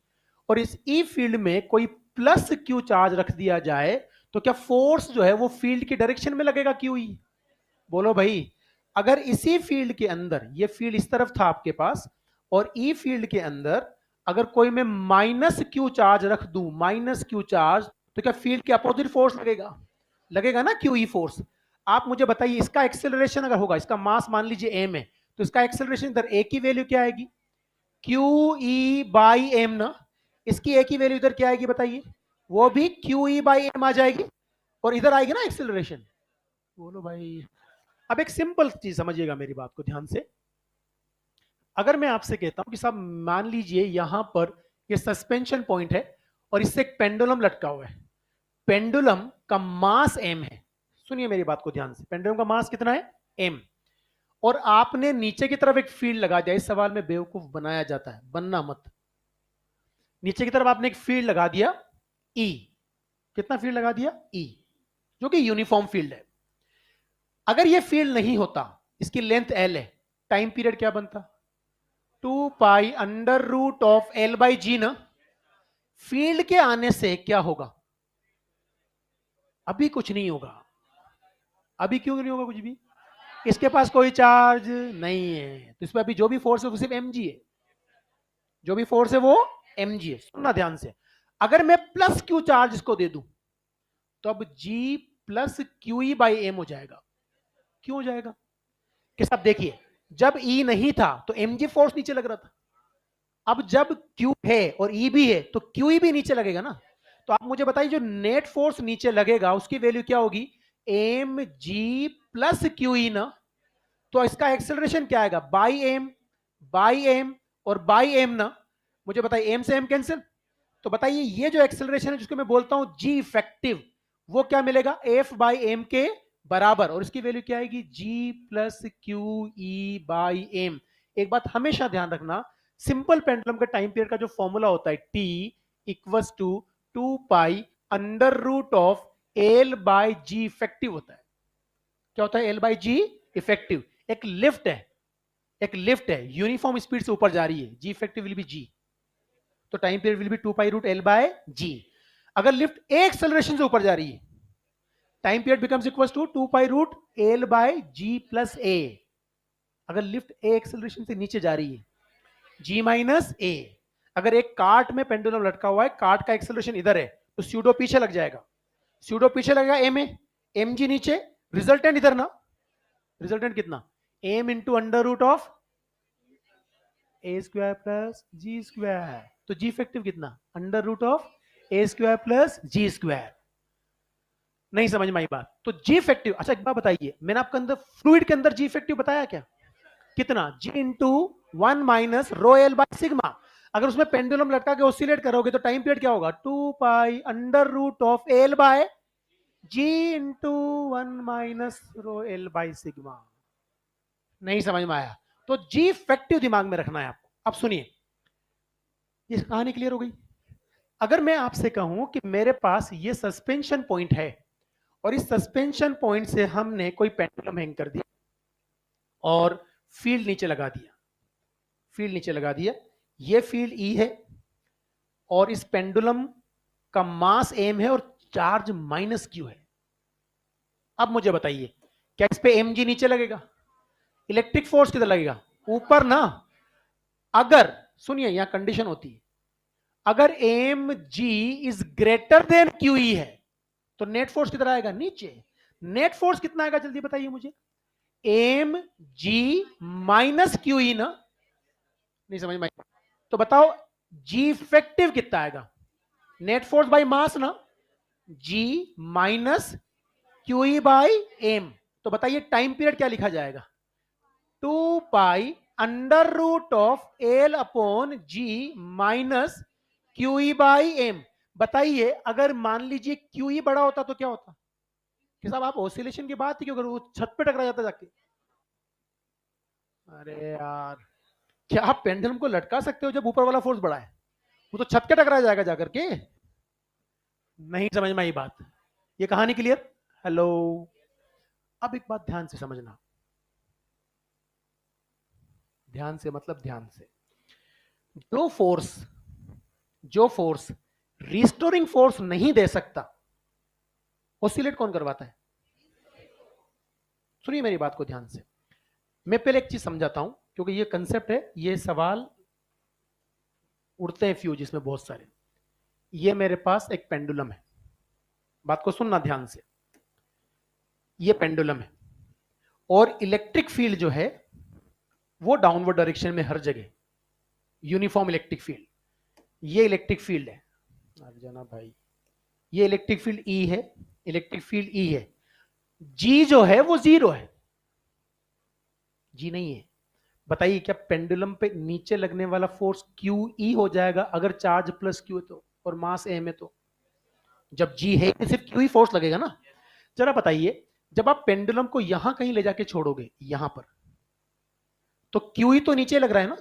और इस ई फील्ड में कोई प्लस क्यू चार्ज रख दिया जाए, तो क्या फोर्स जो है वो फील्ड की डायरेक्शन में लगेगा क्यू ई? बोलो भाई। अगर इसी फील्ड के अंदर, ये फील्ड इस तरफ था आपके पास, और ई फील्ड के अंदर अगर कोई मैं माइनस क्यू चार्ज रख दूं, माइनस क्यू चार्ज, तो क्या फील्ड के अपोजिट फोर्स लगेगा? लगेगा ना, क्यू ई फोर्स। आप मुझे बताइए, इसका एक्सेलरेशन अगर होगा, इसका मास मान लीजिए एम है, तो इसका एक्सेलरेशन इधर ए की वैल्यू क्या आएगी? क्यू ई बाई एम ना। इसकी ए की वैल्यू इधर क्या आएगी बताइए? वो भी क्यू ई बाई एम आ जाएगी, और इधर आएगी ना एक्सेलरेशन। बोलो भाई। अब एक सिंपल चीज समझिएगा मेरी बात को ध्यान से। अगर मैं आपसे कहता हूं कि साहब मान लीजिए यहां पर ये सस्पेंशन पॉइंट है और इससे एक पेंडुलम लटका हुआ है, पेंडुलम का मास एम है। सुनिए मेरी बात को ध्यान से, पेंडुलम का मास कितना है? एम। और आपने नीचे की तरफ एक फील्ड लगा दिया। इस सवाल में बेवकूफ बनाया जाता है, बनना मत। नीचे की तरफ आपने एक फील्ड लगा दिया ई। कितना फील्ड लगा दिया? ई, जो कि यूनिफॉर्म फील्ड है। अगर ये फील्ड नहीं होता, इसकी लेंथ एल है, टाइम पीरियड क्या बनता? 2 pi under root of L by G ना। फील्ड के आने से क्या होगा? अभी कुछ नहीं होगा। अभी क्यों नहीं होगा कुछ भी? इसके पास कोई चार्ज नहीं है, तो इस पर अभी जो भी फोर्स है वो सिर्फ एम जी है। जो भी फोर्स है वो एम जी है। सुनना ध्यान से, अगर मैं प्लस क्यू चार्ज इसको दे दूं, तो अब G plus Q E by M हो जाएगा। क्यों हो जाएगा? कि साहब देखिए, जब ई नहीं था तो एम जी फोर्स नीचे लग रहा था। अब जब क्यू है और ई भी है, तो क्यू ई भी नीचे लगेगा ना। तो आप मुझे बताइए, जो नेट फोर्स नीचे लगेगा उसकी वैल्यू क्या होगी? M g plus Q E ना। तो इसका एक्सेलरेशन क्या आएगा? बाई एम और बाई एम ना। मुझे बताइए, एम से एम कैंसिल, तो बताइए ये जो एक्सेलरेशन है जिसको मैं बोलता हूं जी इफेक्टिव, वो क्या मिलेगा? एफ बाई एम के बराबर। और इसकी वैल्यू क्या आएगी? G plus Q E by M. एक बात हमेशा ध्यान रखना, सिंपल पेंडुलम का टाइम पीरियड का जो फॉर्मूला होता है T equals to 2 pi under root of L by G effective होता है। क्या होता है? L by G effective. एक लिफ्ट है, एक लिफ्ट है, यूनिफॉर्म स्पीड से ऊपर जा रही है, G effective will be G, तो time period will be 2 pi root L by G. अगर लिफ्ट एक एक्सेलरेशन से ऊपर जा रही है, time period becomes equal to 2 pi root L by G plus A. अगर लिफ्ट ए एक्सेलरेशन से नीचे जा रही है, जी माइनस ए। अगर एक कार्ट में पेंडुलम लटका हुआ है, कार्ट का एक्सेलरेशन इधर है, तो स्यूडो पीछे लग जाएगा, स्यूडो पीछे लगेगा ए में, एम जी नीचे, रिजल्टेंट इधर ना, रिजल्टेंट कितना? M into under root of a square plus g square. तो जी इफेक्टिव कितना? Under root of a square plus g square. नहीं समझ में आई बात? तो जी इफेक्टिव, अच्छा एक बात बताइए, मैंने आपके अंदर फ्लूइड के अंदर जी इफेक्टिव बताया क्या? कितना? G into 1 minus rho L by sigma. अगर उसमें पेंडुलम लटका के ऑसिलेट करोगे तो टाइम पीरियड क्या होगा? 2 pi under root of L by g into 1 minus rho L by sigma. नहीं समझ में आया? तो जी इफेक्टिव दिमाग में रखना है आपको। अब सुनिए, ये कहानी क्लियर हो गई? अगर मैं आपसे कहूं कि मेरे पास ये सस्पेंशन पॉइंट है और इस सस्पेंशन पॉइंट से हमने कोई पेंडुलम हैंग कर दिया और फील्ड नीचे लगा दिया, फील्ड नीचे लगा दिया, ये फील्ड ई है और इस पेंडुलम का मास एम है और चार्ज माइनस क्यू है। अब मुझे बताइए, क्या इस पे एम जी नीचे लगेगा? इलेक्ट्रिक फोर्स किधर लगेगा? ऊपर ना। अगर, सुनिए यहां कंडीशन होती है, अगर m g is greater than q E है तो नेट फोर्स किधर आएगा? नीचे। नेट फोर्स कितना आएगा जल्दी बताइए मुझे? M g minus Q E ना। नहीं समझ में? तो बताओ जी इफेक्टिव कितना आएगा? नेट फोर्स बाय मास ना, G minus Q E by M. तो बताइए टाइम पीरियड क्या लिखा जाएगा? 2 pi under root of L upon G minus Q E by M. बताइए अगर मान लीजिए क्यू ई बड़ा होता तो क्या होता? कि साहब आप ऑसिलेशन की बात ही क्यों करो, वो छत पे टकरा जाता जाके। अरे यार, क्या आप पेंडुलम को लटका सकते हो जब ऊपर वाला फोर्स बड़ा है? वो तो छत के टकरा जाएगा जाकर के। नहीं समझ में आई बात? ये कहानी क्लियर? हेलो। अब एक बात ध्यान से समझना, ध्यान से मतलब ध्यान से। जो फोर्स, जो फोर्स रिस्टोरिंग फोर्स नहीं दे सकता, ऑसिलेट कौन करवाता है? सुनिए मेरी बात को ध्यान से, मैं पहले एक चीज समझाता हूं क्योंकि ये कंसेप्ट है, ये सवाल उड़ते हैं फ्यूज इसमें बहुत सारे। ये मेरे पास एक पेंडुलम है, बात को सुनना ध्यान से। ये पेंडुलम है और इलेक्ट्रिक फील्ड जो है वो डाउनवर्ड डायरेक्शन में हर जगह, यूनिफॉर्म इलेक्ट्रिक फील्ड। ये इलेक्ट्रिक फील्ड है अर्जना भाई, ये इलेक्ट्रिक फील्ड ई है, इलेक्ट्रिक फील्ड ई है। जी जो है वो जीरो है, जी नहीं है। बताइए क्या पेंडुलम पे नीचे लगने वाला फोर्स क्यू ई हो जाएगा अगर चार्ज प्लस क्यू है तो, और मास एम है तो? जब जी है तो सिर्फ क्यू ही फोर्स लगेगा ना। जरा बताइए, जब आप पेंडुलम को यहां कहीं ले जाके छोड़ोगे यहां पर, तो क्यू ई तो नीचे लग रहा है ना।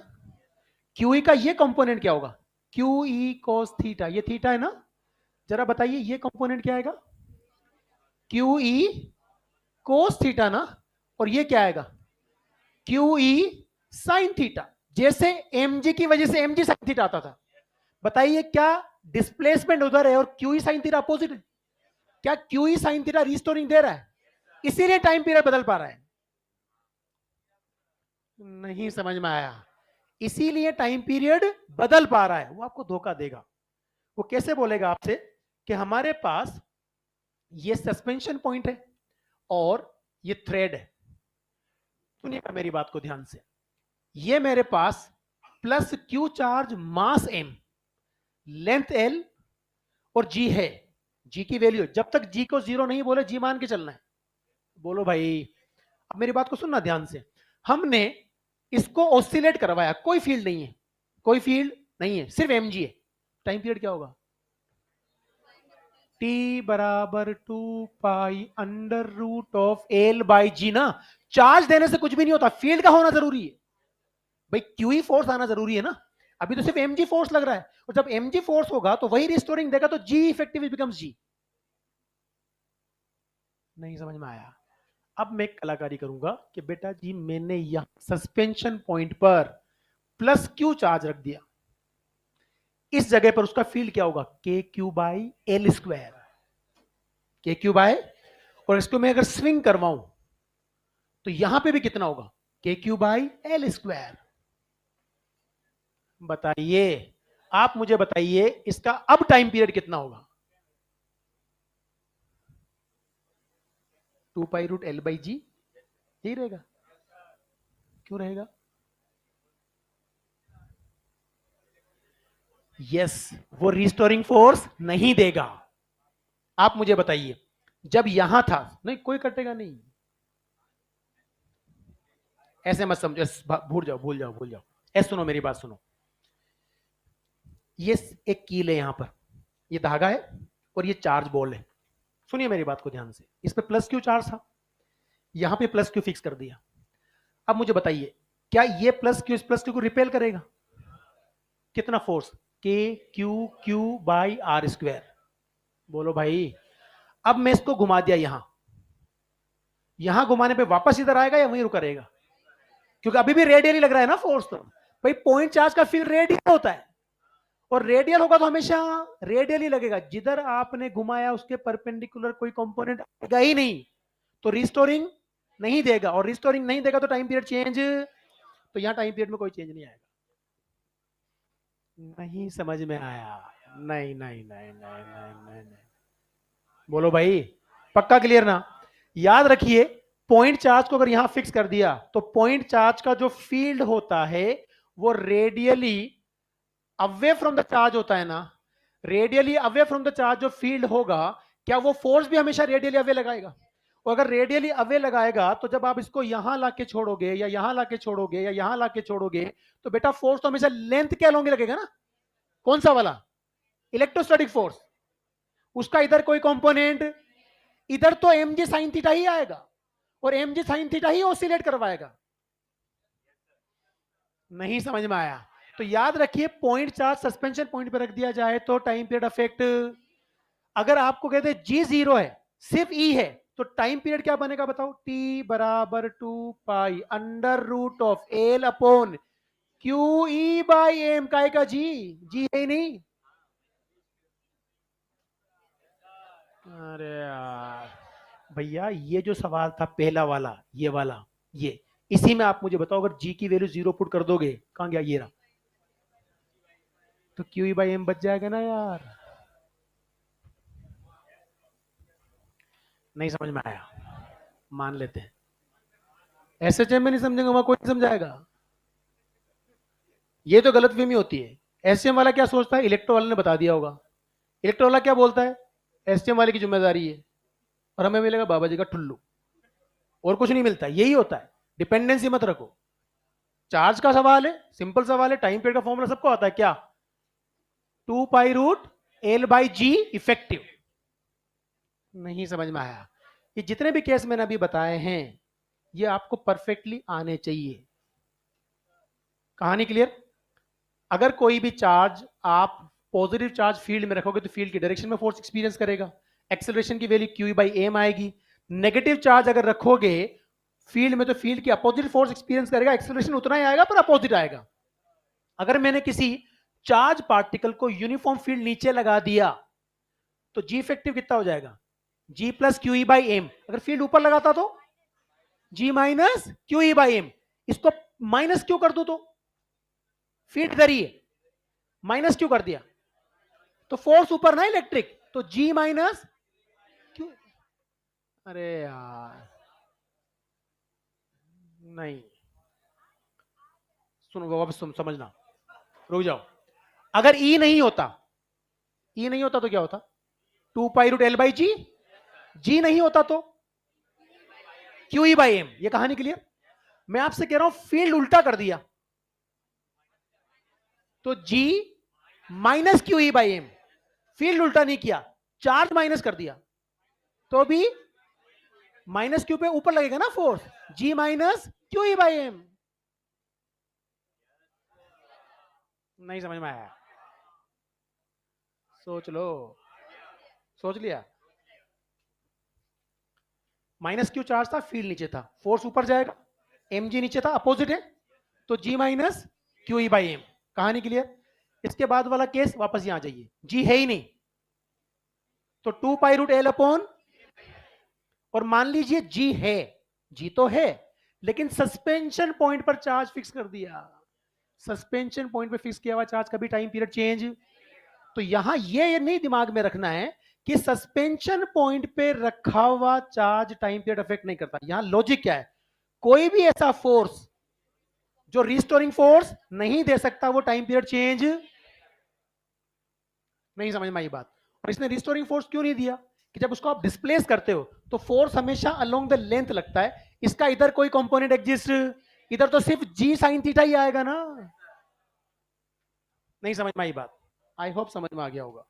क्यू ई का ये कंपोनेंट क्या होगा? क्यू ई कॉस थीटा, ये थीटा है ना। जरा बताइए ये कंपोनेंट क्या आएगा? क्यू ई कोस थीटा ना। और ये क्या आएगा? Q E sine theta. जैसे एम जी की वजह से एम जी साइन थीटा आता था। बताइए क्या डिस्प्लेसमेंट उधर है और Q E sine theta opposite है? क्या Q E sine theta restoring दे रहा है? इसीलिए टाइम पीरियड बदल पा रहा है। नहीं समझ में आया? इसीलिए टाइम पीरियड बदल पा रहा है। वो आपको धोखा देगा। वो कैसे बोलेगा आपसे कि हमारे पास ये सस्पेंशन पॉइंट है और ये थ्रेड है। सुनिएगा मेरी बात को ध्यान से, ये मेरे पास प्लस क्यू चार्ज मास एम, लेंथ एल और जी है। जी की वैल्यू, जब तक जी को जीरो नहीं बोले जी मान के चलना है। बोलो भाई, अब मेरी बात को सुनना ध्यान से। हमने इसको ऑसिलेट करवाया, कोई फील्ड नहीं है, कोई फील्ड नहीं है, सिर्फ एम जी है। टाइम पीरियड क्या होगा? टी बराबर 2 pi under root of L by G ना। चार्ज देने से कुछ भी नहीं होता, फील्ड का होना जरूरी है भाई, क्यू ई फोर्स आना जरूरी है ना। अभी तो सिर्फ mg फोर्स लग रहा है, और जब mg फोर्स होगा तो वही रिस्टोरिंग देगा, तो g इफेक्टिव बिकम्स g। नहीं समझ में आया? अब मैं एक कलाकारी करूंगा कि बेटा जी मैंने यहां सस्पेंशन पॉइंट पर प्लस क्यू चार्ज रख दिया, इस जगह पर उसका फील्ड क्या होगा, के क्यू बाई एल स्क्वायर, के क्यू बाय, और इसको मैं अगर स्विंग करवाऊं तो यहां पे भी कितना होगा, के क्यू बाई एल स्क्वायर। बताइए, आप मुझे बताइए इसका अब टाइम पीरियड कितना होगा, 2 पाई रूट एल बाई जी, यही रहेगा। क्यों रहेगा? यस, वो रिस्टोरिंग फोर्स नहीं देगा। आप मुझे बताइए, जब यहां था, नहीं कोई कटेगा नहीं, ऐसे मत समझो, भूल जाओ भूल जाओ भूल जाओ। ऐसे सुनो, मेरी बात सुनो, ये एक कील है यहां पर, ये धागा है और ये चार्ज बॉल है। सुनिए मेरी बात को ध्यान से, इस पे प्लस क्यू चार्ज था, यहां पे प्लस क्यू फिक्स कर दिया। अब मुझे बताइए, क्या ये प्लस क्यू इस प्लस क्यू को रिपेल करेगा? कितना force, k Q q by are square. बोलो भाई। अब मैं इसको घुमा दिया यहां, यहां घुमाने पे वापस इधर आएगा या वहीं रुका रहेगा? क्योंकि अभी भी रेडियली लग रहा है ना फोर्स, तो भाई पॉइंट चार्ज का फील्ड रेडियल होता है, और रेडियल होगा तो हमेशा रेडियल ही लगेगा, जिधर आपने घुमाया उसके परपेंडिकुलर कोई कंपोनेंट आएगा ही नहीं, तो रिस्टोरिंग नहीं देगा, और रिस्टोरिंग नहीं देगा तो टाइम पीरियड चेंज, तो यहां टाइम पीरियड में कोई चेंज नहीं आएगा। नहीं समझ में आया? नहीं नहीं नहीं नहीं नहीं नहीं, नहीं। बोलो भाई, पक्का क्लियर ना? याद रखिए, पॉइंट चार्ज को अगर यहां फिक्स कर दिया तो पॉइंट चार्ज का जो फील्ड होता है वो radially away from the charge होता है ना, radially away from the charge जो फील्ड होगा, क्या वो फोर्स भी हमेशा रेडियली अवे लगाएगा? और अगर रेडियली अवे लगाएगा तो जब आप इसको यहां लाके छोड़ोगे या यहां लाके छोड़ोगे या यहां लाके छोड़ोगे, तो बेटा फोर्स तो हमेशा लेंथ के अलोंग लगेगा ना। कौन सा वाला? Electrostatic force. उसका इधर कोई कंपोनेंट, इधर तो एम जी साइन थीटा ही आएगा, और एम जी साइन थीटा ही ऑसिलेट करवाएगा। नहीं समझ में आया? तो याद रखिए, पॉइंट चार्ज सस्पेंशन पॉइंट पर रख दिया जाए तो टाइम पीरियड अफेक्ट, अगर आपको कहते हैं जी जीरो है, सिर्फ ई है, तो टाइम पीरियड क्या बनेगा बताओ, टी बराबर 2 pi under root of L upon Q E by M, काय का जी, जी है ही नहीं। अरे यार भैया, ये जो सवाल था पहला वाला, ये वाला, ये इसी में आप मुझे बताओ, अगर जी की वैल्यू 0 पुट कर दोगे, कहां गया ये रहा, तो क्यू ई बाई एम बच जाएगा ना यार। नहीं समझ में आया? मान लेते हैं, एसएचएम में नहीं समझेंगे वहां कोई नहीं समझाएगा। ये तो गलतफहमी होती है। एसएचएम वाला क्या सोचता है, इलेक्ट्रो वाले ने बता दिया होगा, इलेक्ट्रो वाला क्या बोलता है, एसएचएम वाले की जिम्मेदारी है, और हमें मिलेगा बाबा जी का ठुल्लू, और कुछ नहीं मिलता। यही होता है, डिपेंडेंसी मत रखो। चार्ज का सवाल है, सिंपल सवाल है, टाइम पीरियड का फॉर्मूला सबको आता है क्या, 2 pi root L by G effective. नहीं समझ में आया? ये जितने भी केस मैंने अभी बताए हैं, ये आपको परफेक्टली आने चाहिए। कहानी क्लियर? अगर कोई भी चार्ज आप पॉजिटिव चार्ज फील्ड में रखोगे तो फील्ड की डायरेक्शन में फोर्स एक्सपीरियंस करेगा, एक्सेलरेशन की वैल्यू क्यू बाई एम आएगी। नेगेटिव चार्ज अगर रखोगे फील्ड में तो फील्ड की अपोजिट फोर्स एक्सपीरियंस करेगा, एक्सेलरेशन उतना ही आएगा पर अपोजिट आएगा। अगर मैंने किसी चार्ज पार्टिकल को यूनिफॉर्म फील्ड नीचे लगा दिया तो जी इफेक्टिव कितना हो जाएगा, G plus Q E by M. अगर फील्ड ऊपर लगाता तो G minus Q E by M, इसको माइनस क्यू कर दो तो फील्ड इधर ही है, माइनस क्यू कर दिया तो फोर्स ऊपर ना इलेक्ट्रिक, तो जी माइनस क्यू। अरे यार नहीं, सुनो वापस समझना, रुक जाओ। अगर ई नहीं होता, ई नहीं होता तो क्या होता, 2 पाई रूट एल बाई जी, जी नहीं होता तो क्यू ई बाई एम। ये कहानी क्लियर? मैं आपसे कह रहा हूं फील्ड उल्टा कर दिया तो G minus Q E by M, field उल्टा नहीं किया, चार्ज माइनस कर दिया तो भी माइनस क्यू पे ऊपर लगेगा ना force, G minus Q E by M. नहीं समझ में आया? सोच लो, सोच लिया? माइनस क्यू चार्ज था, फील्ड नीचे था, फोर्स ऊपर जाएगा, एम जी नीचे था, अपोजिट है, तो G minus Q E by M. कहानी क्लियर? इसके बाद वाला केस वापस यहां जाइए, जी है ही नहीं, तो 2 पाई रूट एल अपॉन, और मान लीजिए जी है, जी तो है, लेकिन सस्पेंशन पॉइंट पर चार्ज फिक्स कर दिया। सस्पेंशन पॉइंट पे फिक्स किया हुआ चार्ज कभी टाइम पीरियड चेंज, तो यहां ये नहीं दिमाग में रखना है कि सस्पेंशन पॉइंट पे रखा हुआ चार्ज टाइम पीरियड अफेक्ट नहीं करता। यहां लॉजिक क्या है, कोई भी ऐसा फोर्स जो रिस्टोरिंग फोर्स नहीं दे सकता वो टाइम पीरियड चेंज नहीं। समझ में आई बात? और इसने रिस्टोरिंग फोर्स क्यों नहीं दिया कि जब उसको आप डिस्प्लेस करते हो तो फोर्स हमेशा अलोंग द लेंथ लगता है, इसका इधर कोई कंपोनेंट एग्जिस्ट, इधर तो सिर्फ जी साइन थीटा ही आएगा ना। नहीं समझ में आई बात? आई होप समझ में आ गया होगा।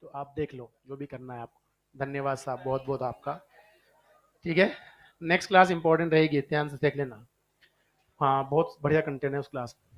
तो आप देख लो जो भी करना है आपको। धन्यवाद साहब, बहुत बहुत आपका। ठीक है, नेक्स्ट क्लास इंपॉर्टेंट रहेगी, ध्यान से देख लेना। हाँ, बहुत बढ़िया कंटेंट है उस क्लास में।